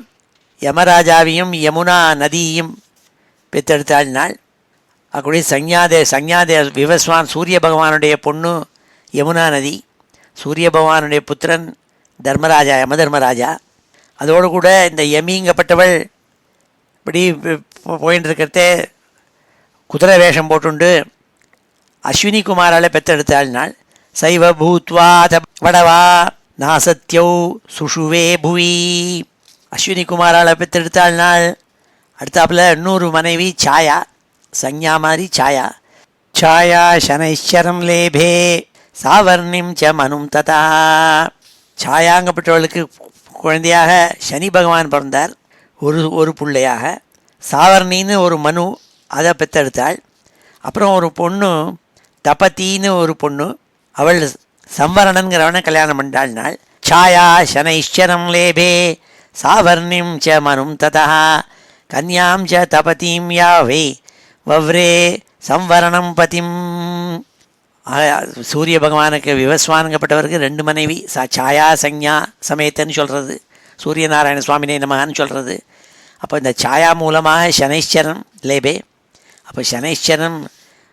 யமராஜாவையும் யமுனா நதியையும் பெற்றெடுத்தாள். அப்படி சஞ்ஞாதே விவஸ்வான் சூரிய பகவானுடைய பொண்ணு யமுனா நதி, சூரிய பகவானுடைய புத்திரன் தர்மராஜா, யமதர்மராஜா. அதோடு கூட இந்த யமிங்கப்பட்டவள் இப்படி போயின்னு இருக்கிறதே குதிரை வேஷம் போட்டுண்டு அஸ்வினி குமாரால் பெற்றெடுத்தாள். சைவ பூத்வா வடவா நாசத்யௌ சுஷுவே புவி. அஸ்வினி குமாரால் பெற்றெடுத்தாள். அடுத்தாப்புல இன்னொரு மனைவி சாயா, சஞ்ஞா மாதிரி சாயா. சாயா சனைஸ்வரம் லேபே சாவர்ணிம் ச மனும் ததா. சாயாங்கப்பட்டவளுக்கு குழந்தையாக சனி பகவான் பிறந்தார், ஒரு பிள்ளையாக. சாவர்ணின்னு ஒரு மனு, அதை பெற்றெடுத்தாள். அப்புறம் ஒரு பொண்ணு தபத்தின்னு ஒரு பொண்ணு, அவள் சம்வரணன்கிறவனை கல்யாணம் பண்ணாள். சாயா சனைஸ்வரம் லேபே சாவர்ணிம் ச மனும் ததா கன்யாம் ச தபதிம் யாவை வவ்ரே சம்வரணம் பதிம். சூரிய பகவானுக்கு விவஸ்வானுங்கப்பட்டவருக்கு 2 மனைவி. சாயா சஞ்ஞா சமேத்தன்னு சொல்கிறது, சூரியநாராயண சுவாமினே நமகான்னு சொல்கிறது. அப்போ இந்த சாயா மூலமாக சனைஸ்வரன் லேபே, அப்போ சனைஸ்வரன்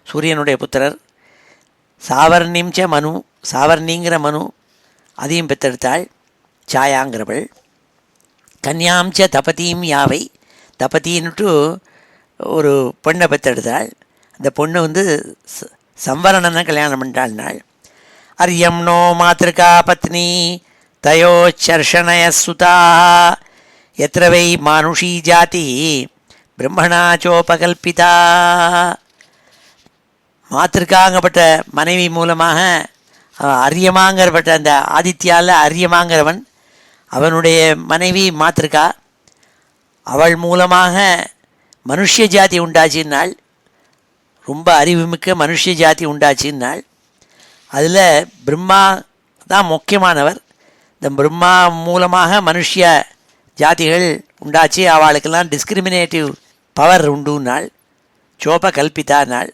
சூரியனுடைய புத்திரர். சாவர்ணிம் ச மனு, சாவர்ணிங்கிற மனு அதையும் பெற்றெடுத்தாள் சாயாங்கிறவள். கன்யாம் ச தபதியும் யாவை, தபதின்னுட்டு ஒரு பெண்ணை பெற்றெடுத்தாள். அந்த பொண்ணு சம்வரணனை கல்யாணம் பண்ணிட்டாள். அரியம் நோ மாத்திருக்கா பத்னி தயோச்சர்ஷணய சுதா எத்திர வை மானுஷி ஜாதி பிரம்மணா சோபகல்பிதா. மாத்திருக்காங்கப்பட்ட மனைவி மூலமாக அரியமாங்கிறப்பட்ட அந்த ஆதித்யாவில் அரியமாங்கிறவன், அவனுடைய மனைவி மாத்திருக்கா, அவள் மூலமாக மனுஷ ஜாதி உண்டாச்சின்னாள். ரொம்ப அறிவுமிக்க மனுஷ ஜாதி உண்டாச்சின்னாள். அதில் பிரம்மா தான் முக்கியமானவர். இந்த பிரம்மா மூலமாக மனுஷ ஜாதிகள் உண்டாச்சு, அவளுக்கெல்லாம் டிஸ்கிரிமினேட்டிவ் பவர் உண்டுன்னாள். சோப கல்பிதா நாள்.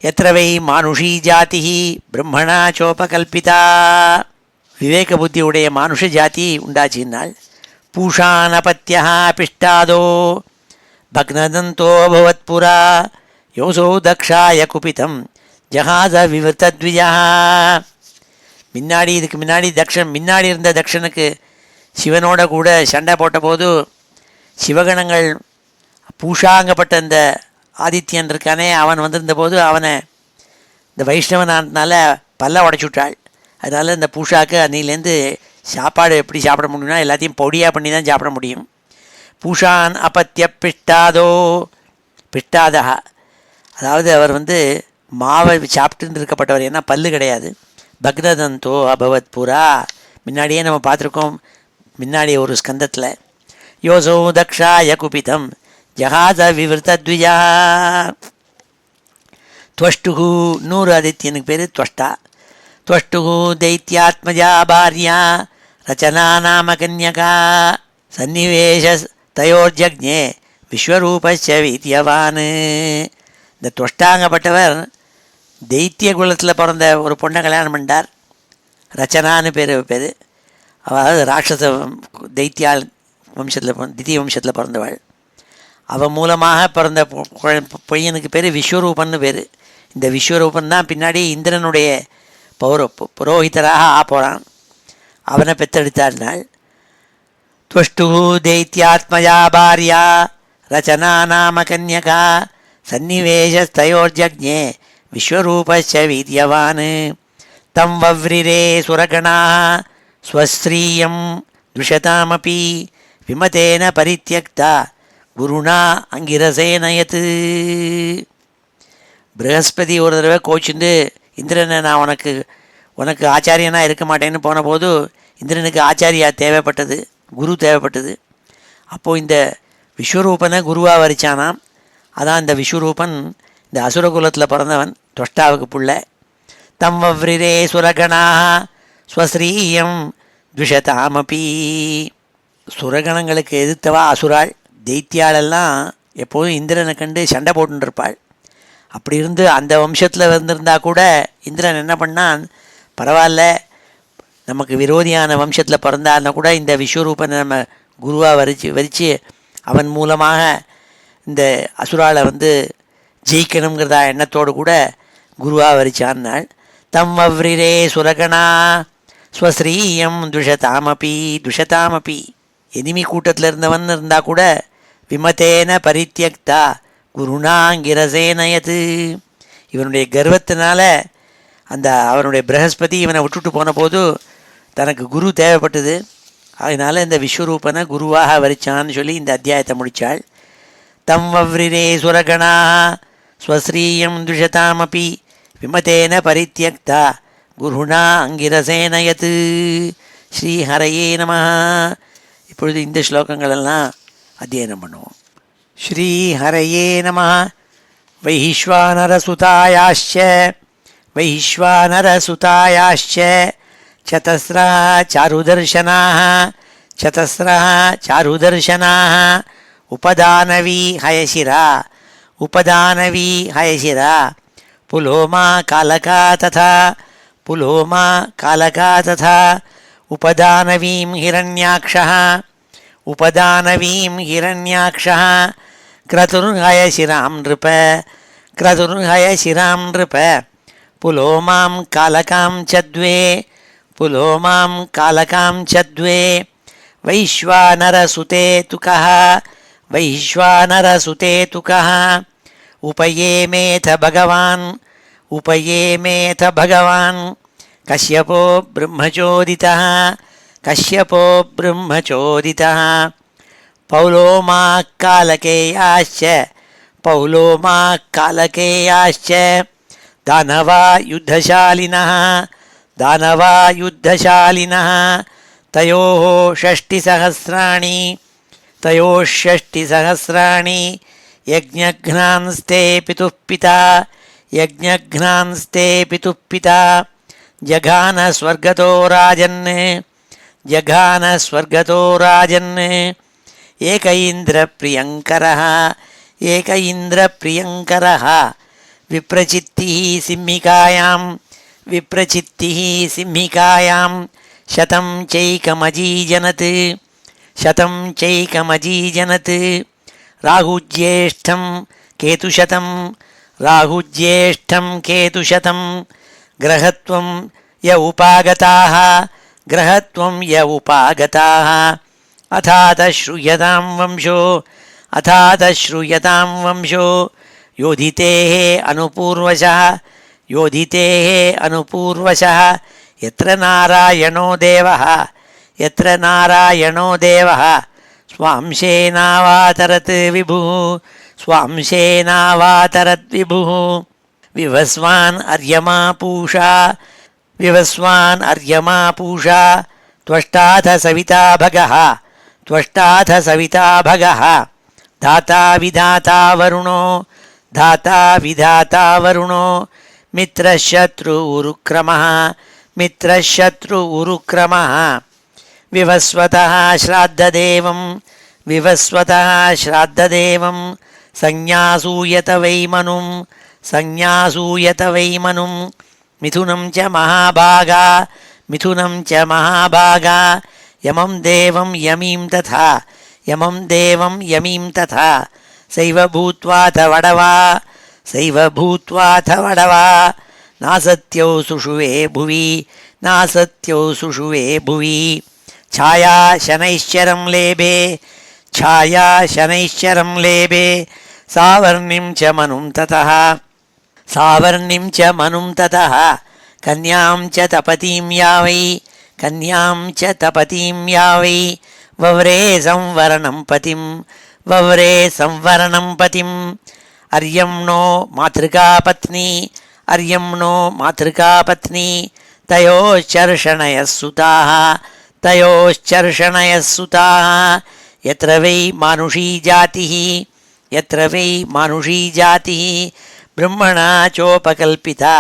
எத்திரவை மானுஷி ஜாதி பிரம்மணா சோப கல்பிதா, விவேக புத்தியுடைய மானுஷ ஜாதி உண்டாச்சின்னாள். பூஷானபத்யா பிஷ்டாதோ பக்னதந்தோ பவத்புரா யோசோ தக்ஷாய குபிதம் ஜஹாத விவர்த்தத்வியா. இதுக்கு முன்னாடி முன்னாடி இருந்த தக்ஷனுக்கு சிவனோட கூட சண்டை போட்ட போது சிவகணங்கள் பூஷாங்கப்பட்ட இந்த ஆதித்யன் இருக்கானே, அவன் வந்திருந்த போது அவனை இந்த வைஷ்ணவனானால பல்ல உடைச்சுட்டாள். அதனால் இந்த பூஷாக்கு அன்னிலேருந்து சாப்பாடு எப்படி சாப்பிட முடியும்னா எல்லாத்தையும் பொடியாக பண்ணி தான் சாப்பிட முடியும். பூஷான் அபத்திய பிஷ்டாதோ, பிஷ்டாதா அதாவது அவர் மாவை சாப்பிட்டு இருக்கப்பட்டவர், ஏன்னா பல்லு கிடையாது. பக்னதந்தோ அபவத் புரா, முன்னாடியே நம்ம பார்த்துருக்கோம், முன்னாடி ஒரு ஸ்கந்தத்தில். யோசோ தக்ஷாய குபிதம் ஜஹாத விவர்த்தத்விஜா. துவஷ்டுகு, நூறு ஆதித்யனுக்கு பேர் துவஷ்டா. துவஷ்டுகு தைத்தியாத்மஜா பாரியா ரச்சனா நாம கன்யகா சன்னிவேஷ தயோர்ஜக்ஞே விஸ்வரூபச்ச வித்யவான். இந்த துவஷ்டாங்கப்பட்டவர் தைத்திய குலத்தில் பிறந்த ஒரு பொண்ணை கல்யாணம் பண்ணார். ரச்சனான்னு பேர். அதாவது ராட்சச தைத்தியால் வம்சத்தில் தித்திய வம்சத்தில் பிறந்தவள். அவன் மூலமாக பிறந்த பையனுக்கு பேர் விஸ்வரூபன்னு பேர். இந்த விஸ்வரூபன் தான் பின்னாடி இந்திரனுடைய புரோஹிதராக போகிறான். அவனை பெற்றெடுத்தாள். துவஷ்டு தைத்தியாத்மஜா பாரியா ரச்சனா நாம கன்யகா சன்னிவேஷஸ்தயோர்ஜக்ஞே விஸ்வரூபச்ச வீத்யவான். தம் வவ்ரிரே சுரகணா ஸ்வஸ்ரீயம் துஷதாமபி விமதேன பரித்யக்தா குருணா அங்கிரசேனயத். ப்ரஹஸ்பதி ஒரு தடவை கோச்சுண்டு இந்திரனை நான் உனக்கு ஆச்சாரியனாக இருக்க மாட்டேன்னு போன போது இந்திரனுக்கு ஆச்சாரியா தேவைப்பட்டது, குரு தேவைப்பட்டது. அப்போது இந்த விஸ்வரூபனை குருவாக வரிச்சானாம். அதான் இந்த விஸ்வரூபன் இந்த அசுரகுலத்தில் பிறந்தவன், துவஷ்டாவுக்கு புள்ள. தம் வவ்ரிரே சுரகணா ஸ்வஸ்ரீயம் துஷதாமபி. சுரகணங்களுக்கு எதிர்த்தவா அசுராள். தைத்தியாலெல்லாம் எப்போதும் இந்திரனை கண்டு சண்டை போட்டுருப்பாள். அப்படி இருந்து அந்த வம்சத்தில் வந்திருந்தா கூட இந்திரன் என்ன பண்ணான், பரவாயில்ல நமக்கு விரோதியான வம்சத்தில் பிறந்தாருன்னா கூட இந்த விஸ்வரூபனை நம்ம குருவாக வரித்து அவன் மூலமாக இந்த அசுராலை ஜெயிக்கணுங்கிறதா எண்ணத்தோடு கூட குருவாக வரிச்சான்னாள். தம் வவ்ரிரே சுரகணா ஸ்வஸ்ரீயம் துஷதாமபி எனிமி கூட்டத்தில் இருந்தவன் இருந்தால் கூட விமதேன பரித்தியக்தா குருணாங்கிரசேனயது இவனுடைய கர்வத்தினால அவனுடைய பிரகஸ்பதி இவனை விட்டுட்டு போன போது தனக்கு குரு தேவைப்பட்டது. அதனால் இந்த விஸ்வரூபனை குருவாக வரிச்சான்னு சொல்லி இந்த அத்தியாயத்தை முடித்தாள். தம் வவ்ரிரே சுரகணா ஸ்வஸ்ரீயம் துஷதாமபி விமதேன பரித்தியக்தா குருணா அங்கிரசேனயத். ஸ்ரீஹரையே நமஹ. இப்பொழுது இந்த ஸ்லோகங்களெல்லாம் அத்தியனம் பண்ணுவோம். ஸ்ரீஹரையே நமஹ. வைஸ்வானரசுதாயாश्च சதஸ்ரः சாருதர்ஷனாः உபதானவி ஹயசிரா புலோமா காலகா ததா உபதானவீம் ஹிரண்யாக்ஷः க்ரதுர்ஹயசிராம் நிருப புலோமாம் காலகாம் சத்வே வைஸ்வானரசுதே துகः உபயேமேத பகவான் கஷ்யபோ பிரம்மச்சோதிதः பௌலோமாக் காலகேயாश्च தானவா யுத்தசாலினः தயோः षष्टिसहस्राणि யஜ்ஞக்னான்ஸ்தே பிதுः பிதா ஜகான ஸ்வர்கதோ ராஜன் ஏக இந்திரப்ரியங்கரः விப்ரசித்திः சிம்மிகாயாம் சதம் சைகமஜீஜனத் ராகுஜ்யேஷ்டம் கேதுஷதம் கிரகத்வம் ய உபாகதாः அதாத ஸ்ரூயதாம் வம்சோ யோதிதேः அனுபூர்வசः यत्र नारायणो देवः स्वांशेनावातरत् विभुः विवस्वान् अर्यमा पूषा त्वष्टाथ सविता भगः धाता विधाता वरुणो मित्रशत्रु उरुक्रमः विवस्वतः श्राद्धदेवं संज्ञासूयत वै मनुं मिथुनं च महाभागा यमं देवं यमीं तथा सैव भूत्वाथ वडवा नासत्यौ सुषुवे भुवि छाया शनैश्चरं लेभे सावर्णिं च मनुं ततः कन्यां च तपतीं या वै वव्रे संवरणं पतिं अर्यं नो मातृकापत्नी तयोश्चर्षणयः सुताः यत्र वै मानुषी जातिः ब्रह्मणा चोपकल्पिता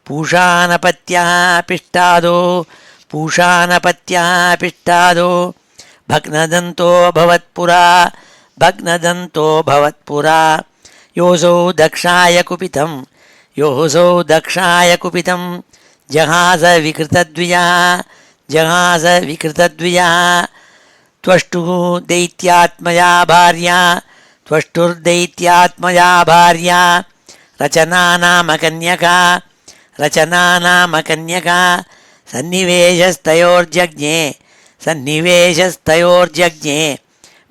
पूषानपत्याः पिष्टादो भग्नदन्तो भवत्पुरा योऽसौ दक्षाय कुपितं ஜகாச விகிருதத்விஜா ஜகாச விகிருதத்விஜா त्वष्टुः दैत्यात्मया भार्या त्वष्टुर्दैत्यात्मया भार्या रचना नाम कन्यका सन्निवेशस्तयोर्जज्ञे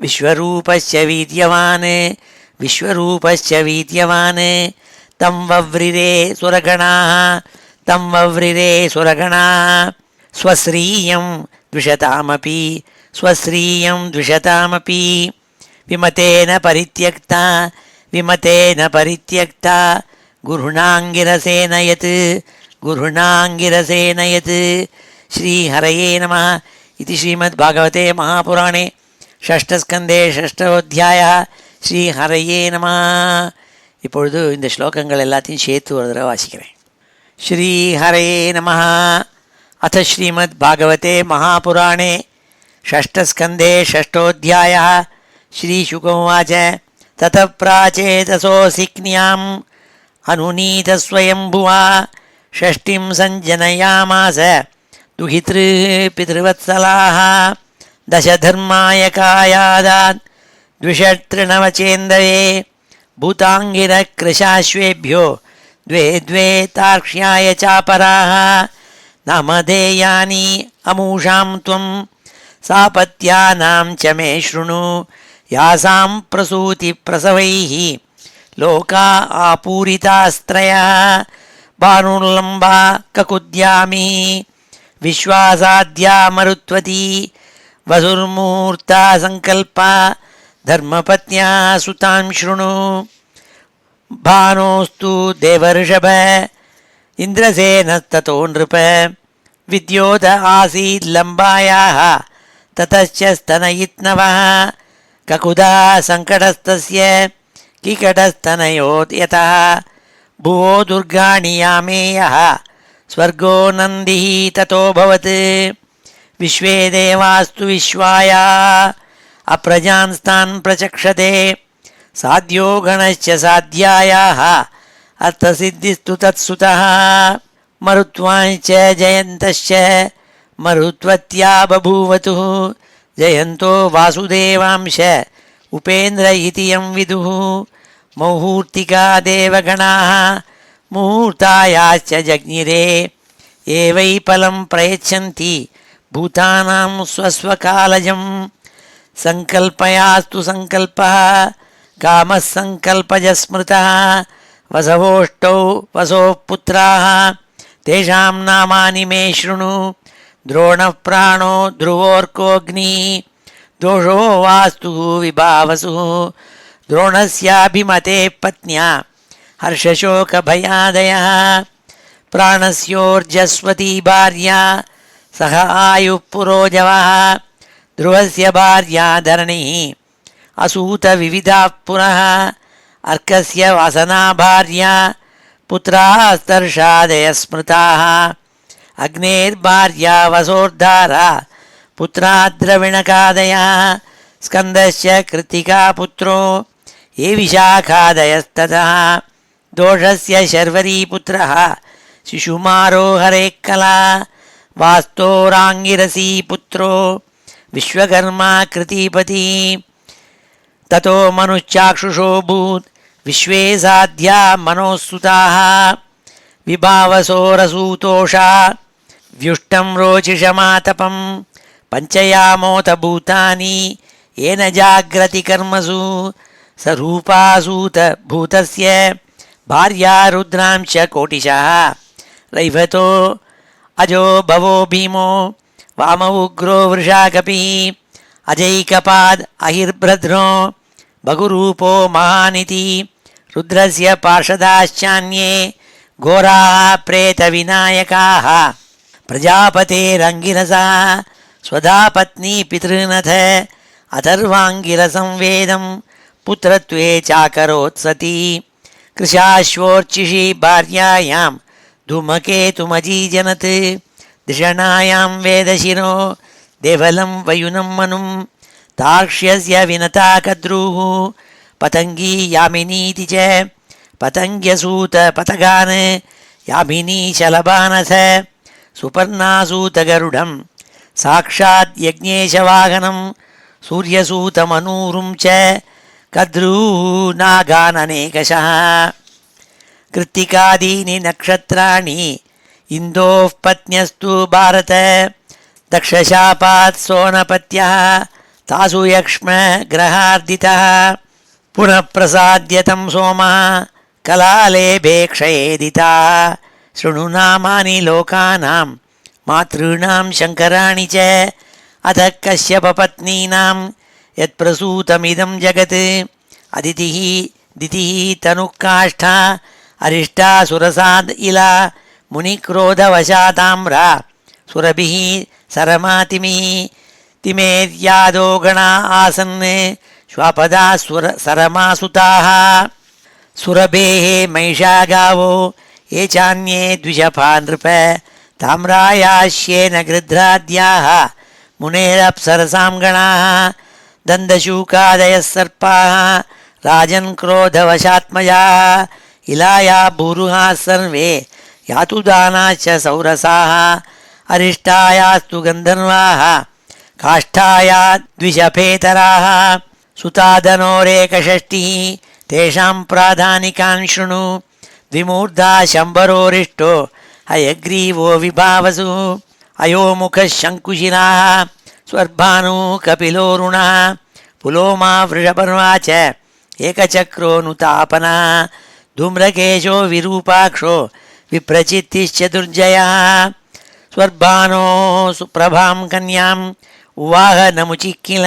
विश्वरूपस्य वीर्यवान् तं वव्रिरे सुरगणाः स्वश्रियं द्विषतामपि विमतेन परित्यक्ता गुरुणाङ्गिरसेन यत् श्रीहरये नमः इति श्रीमद्भागवते महापुराणे षष्ठस्कन्धे षष्ठोऽध्यायः श्रीहरये नमः. இப்பொழுது இந்த ஸ்லோகங்கள் எல்லாத்தையும் சேர்த்து ஒரு தடவை வாசிக்கிறேன். श्रीहरये नमः. अथ श्रीमद्भागवते महापुराणे षष्ठस्कन्धे षष्ठोऽध्यायः. श्रीशुकोवाच ततः प्राचेतसोऽसिक्न्याम् अनुनीतस्वयम्भुवा षष्ठीं सञ्जनयामास दुहितृपितृवत्सलाः दशधर्मायकायादात् द्विषतृणवचेन्दवे भूताङ्गिरकृशाश्वेभ्यो द्वे तार्क्ष्याय चापराः नामधेयानि अमूषां त्वं सापत्यानां च मे शृणु यासां प्रसूतिप्रसवैः लोका आपूरितास्त्रयः भानुर्लम्बा ककुद्यामी विश्वासाद्या मरुत्वती वसुर्मुहूर्ता संकल्पा धर्मपत्न्या सुतां शृणु भानोस्तु देवर्षभ इन्द्रसेनस्ततो नृप विद्योत आसील्लम्बायाः ततश्च स्तनयित्नवः ककुदा सङ्कटस्तस्य किकटस्तनयो यतः भुवो दुर्गाणि यामेयः स्वर्गो नन्दिः ततोऽभवत् विश्वे देवास्तु विश्वाया अप्रजान्स्तान् प्रचक्षते साध्यो गणश्च साध्यायाः अर्थसिद्धिस्तु तत्सुतः मरुत्वाञ्च जयन्तश्च मरुत्वत्या बभूवतुः जयन्तो वासुदेवांश उपेन्द्र इति यं विदुः मुहूर्तिका देवगणाः मुहूर्तायाश्च जज्ञिरे एवै फलं प्रयच्छन्ति भूतानां स्वस्वकालजं सङ्कल्पयास्तु सङ्कल्पः कामः सङ्कल्पज स्मृतः वसवोष्टौ वसोः पुत्राः तेषां नामानि मे शृणु द्रोणः प्राणो ध्रुवोऽर्कोऽग्निः दोषो वास्तु विभावसुः द्रोणस्याभिमते पत्न्या हर्षशोकभयादयः प्राणस्योर्जस्वती भार्या सह आयुः पुरोजवः ध्रुवस्य भार्या धरणिः असूतविविधाः पुरः अर्कस्य वासना भार्या पुत्रास्तर्षादयः स्मृताः अग्नेर्भार्या वसोर्धारा पुत्राद्रविणकादयः स्कन्दश्च कृत्तिका पुत्रो ये विशाखादयस्ततः दोषस्य शर्वरी पुत्रः शिशुमारो हरेक्कला वास्तोराङ्गिरसी पुत्रो विश्वकर्मा कृतिपति ततो मनुश्चाक्षुषोऽभूत् विश्वे साध्या मनोस्तुताः विभावसोरसूतोषा व्युष्टं रोचिषमातपं पञ्चयामोत भूतानि येन जाग्रति कर्मसु सरूपासूत भूतस्य भार्या रुद्रां च कोटिशः रैवतो अजो भवो भीमो वाम उग्रो वृषाकपिः अजैकपाद अहिर्भद्रो बहुरूपो महानिति रुद्रस्य पार्षदाश्चान्ये घोराः प्रेतविनायकाः प्रजापतेरङ्गिरसः स्वधा पत्नी पितृनथ अथर्वाङ्गिरसं वेदं पुत्रत्वे चाकरोत् सती कृशाश्वोर्चिषि भार्यायां धूमकेतुमजीजनत् दिषणायां वेदशिरो देवलं वयुनं मनुं तार्क्ष्यस्य विनता कद्रुः पतङ्गी यामिनीति च पतङ्ग्यसूत पतगान् யாமினீச்சலபானச சுபர்ணாசூதகருடம் சாக்ஷாத் யஜ்ஞேஷவாகனம் சூரியசூதமனூரும் ச கத்ரூநாகானநேகஷः கிருத்திகாதீனி நக்ஷத்ராணி இந்தோः பத்ன்யஸ்து பாரத தக்ஷசாபாத் சோனபத்யः தாசு யக்ஷ்ம கிரகார்திதः புனः பிரசாத்யதம் சோமः கலாலேபே க்ஷயேதிதாः ஸ்ருணு நாமானி லோகானாம் மாத்ருணாம் சங்கராணி ச அத கஸ்யப பத்னீனாம் யத் பிரசூதமிதம் ஜகத் அதிதிः திதிः தனுக்காஷ்டா அரிஷ்டா சுரசாத் இலா முனிக்ரோதவசாதாம்ரா சுரபிः சரமாதிமிः திமேத்யாதோ கணா ஆசன் ஸ்வபதா சரமாசுதாः சுரபேः மைஷா காவோ ये चान्ये द्विषपा नृप ताम्रायाश्येन गृध्राद्याः मुनेरप्सरसां गणाः दन्दशूकादयः सर्पाः राजन् क्रोधवशात्मजाः इलाया भूरुहाः सर्वे यातुदानाश्च सौरसाः अरिष्टायास्तु गन्धर्वाः काष्ठाया द्विषपेतराः सुतादनोरेकषष्टिः तेषां प्राधानिकान् शृणु द्विमूर्धा शम्बरोरिष्टो हयग्रीवो विभावसु अयोमुखः शङ्कुशिलाः स्वर्भानु कपिलोरुणः पुलोमा वृषपर्वा च एकचक्रो नुतापनः धूम्रकेशो विरूपाक्षो विप्रचित्तिश्च दुर्जयः स्वर्भानो सुप्रभां कन्याम् उवाह नमुचिक्किल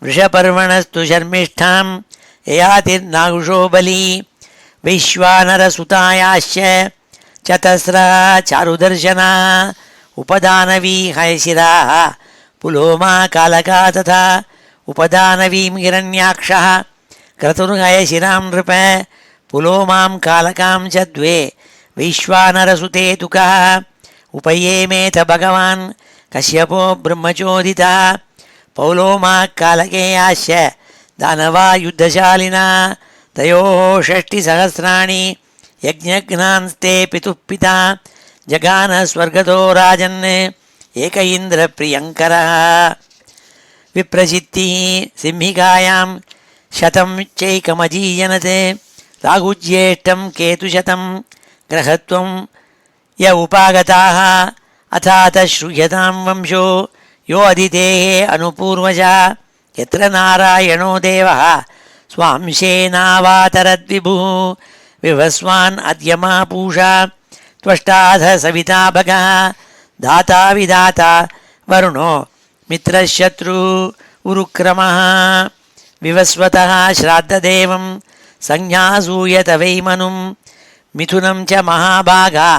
वृषपर्वणस्तु शर्मिष्ठां ययातिर्नागुषो बली वैश्वानरसुतायाश्च चतस्रा चारुदर्शना उपदानवी हयशिराः पुलोमा कालका तथा उपदानवीं हिरण्याक्षः क्रतुर्हयशिरां नृप पुलोमां कालकां च द्वे वैश्वानरसुते तुकः उपयेमेत भगवान् कश्यपो ब्रह्मचोदितः पौलोमा कालकेयाश्च दानवा युद्धशालिना तयोः 60 यज्ञघ्नांस्ते पितुः पिता जगान स्वर्गतो राजन् एक इन्द्रप्रियङ्करः विप्रचित्तिः सिंहिकायां 100 चैकमजीयनते राहुज्येष्ठं केतुशतं ग्रहत्वं य उपागताः अथात श्रूयतां वंशो यो अदितेः अनुपूर्वजा यत्र नारायणो देवः स्वांशेनावातरद्विभुः विभस्वान् अद्यमा पूषा त्वष्टाध सविता भगः दाता विदाता वरुणो मित्रशत्रु उरुक्रमः विवस्वतः श्राद्धदेवं संज्ञासूयत वै मनुं मिथुनं च महाभागा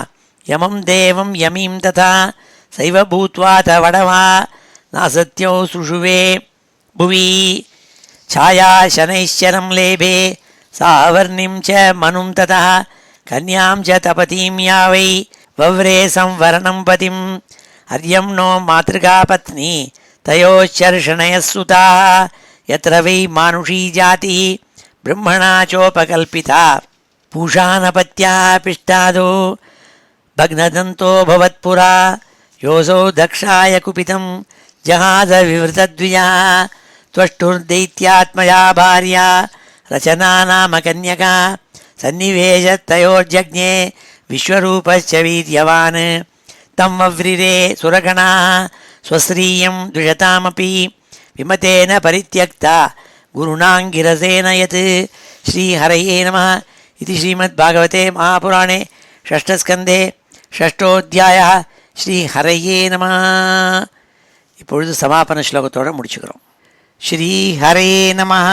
यमं देवं यमीं तथा सैव भूत्वा तवडवा नासत्यो सुषुवे भुवि छाया शनैश्चरं लेभे सावर्णिं च मनुं ततः कन्यां च तपतीं या वै वव्रे संवरणं पतिं हर्यं नो मातृका पत्नी तयोश्चर्षणयः सुताः यत्र वै मानुषी जातिः ब्रह्मणा चोपकल्पिता पूषानपत्या पिष्टादो भग्नदन्तो भवत्पुरा योऽसौ दक्षाय कुपितं जहाद विवृतद्विजः त्वष्टुर्दैत्यात्मया भार्या रचना नाम कन्यका सन्निवेशतयोर्जज्ञे विश्वरूपश्च वीर्यवान् तं वव्रिरे सुरगणाः स्वश्रियं द्विषतामपि विमतेन परित्यक्ता गुरुणाङ्गिरसेन यत् श्रीहरये नमः इति श्रीमद्भागवते महापुराणे षष्ठस्कन्धे षष्ठोऽध्यायः श्रीहरये नमः. இப்பொழுது சமாபன ஸ்லோகத்தோடு முடிச்சுக்கிறோம். श्रीहरये नमः.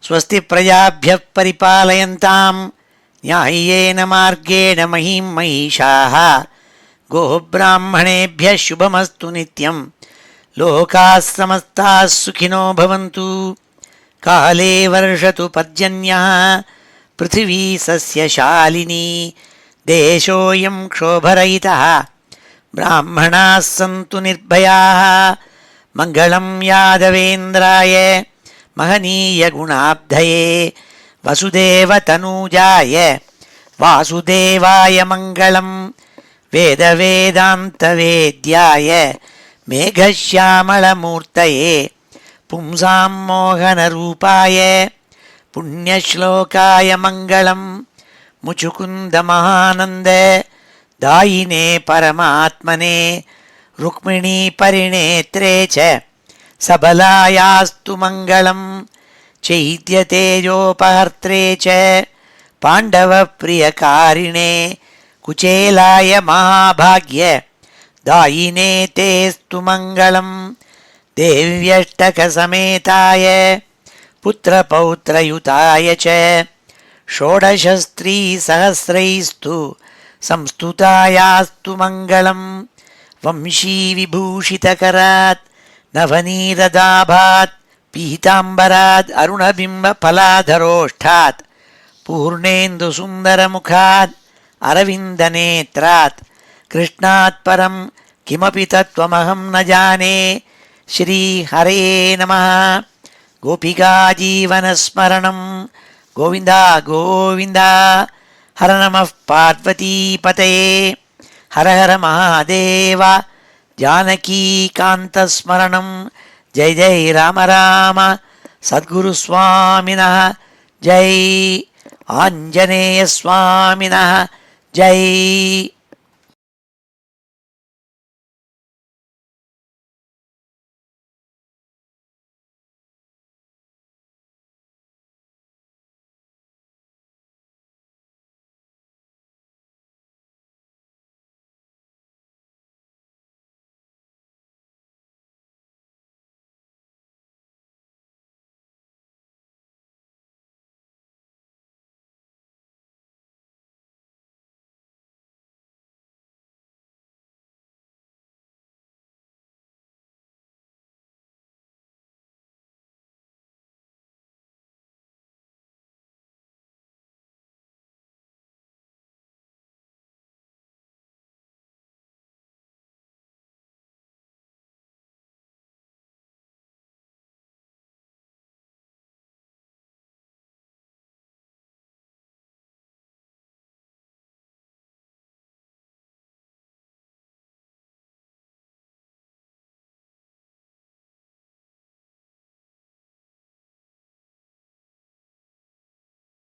स्वस्ति प्रजाभ्यः परिपालयन्तां न्याय्येन मार्गेण महीं महिषाः गोब्राह्मणेभ्यः शुभमस्तु नित्यं लोकाः समस्ताः सुखिनो भवन्तु. काले वर्षतु पर्जन्यः पृथिवी सस्यशालिनी देशोऽयं क्षोभरहितः ब्राह्मणाः सन्तु निर्भयाः. मङ्गलं यादवेन्द्राय महनीयगुणाब्धये वसुदेवतनूजाय வாசுதேவாய மங்களம். வேதவேதாந்தவேத்யாய மேகஷ்யாமளமூர்த்தயே பும்சாம் மோகனரூபாய புண்ணியஸ்லோகாய மங்களம். முச்சுகுந்த மகானந்த தாயினே பரமாத்மனே ருக்மிணீ பரிணேத்ரே ச சபலாயாஸ்து மங்களம். चैत्यतेजोपहर्त्रे च पाण्डवप्रियकारिणे कुचेलाय महाभाग्य दायिने तेस्तु मङ्गलम्. देव्यष्टकसमेताय पुत्रपौत्रयुताय च षोडशस्त्रीसहस्रैस्तु संस्तुतायास्तु मङ्गलम्. वंशीविभूषितकरात् नवनीरदाभात् पीताम्बराद् अरुणबिम्बफलाधरोष्ठात् पूर्णेन्दुसुन्दरमुखात् अरविन्दनेत्रात् कृष्णात् परं किमपि तत्त्वमहं न जाने. श्रीहरे नमः. गोपिकाजीवनस्मरणं गोविन्द गोविन्द. हर नमः पार्वतीपतये. हर हर महादेव. जानकीकान्तस्मरणं जय जय राम राम. सद्गुरुस्वामिनः जय. आञ्जनेयस्वामिनः जय.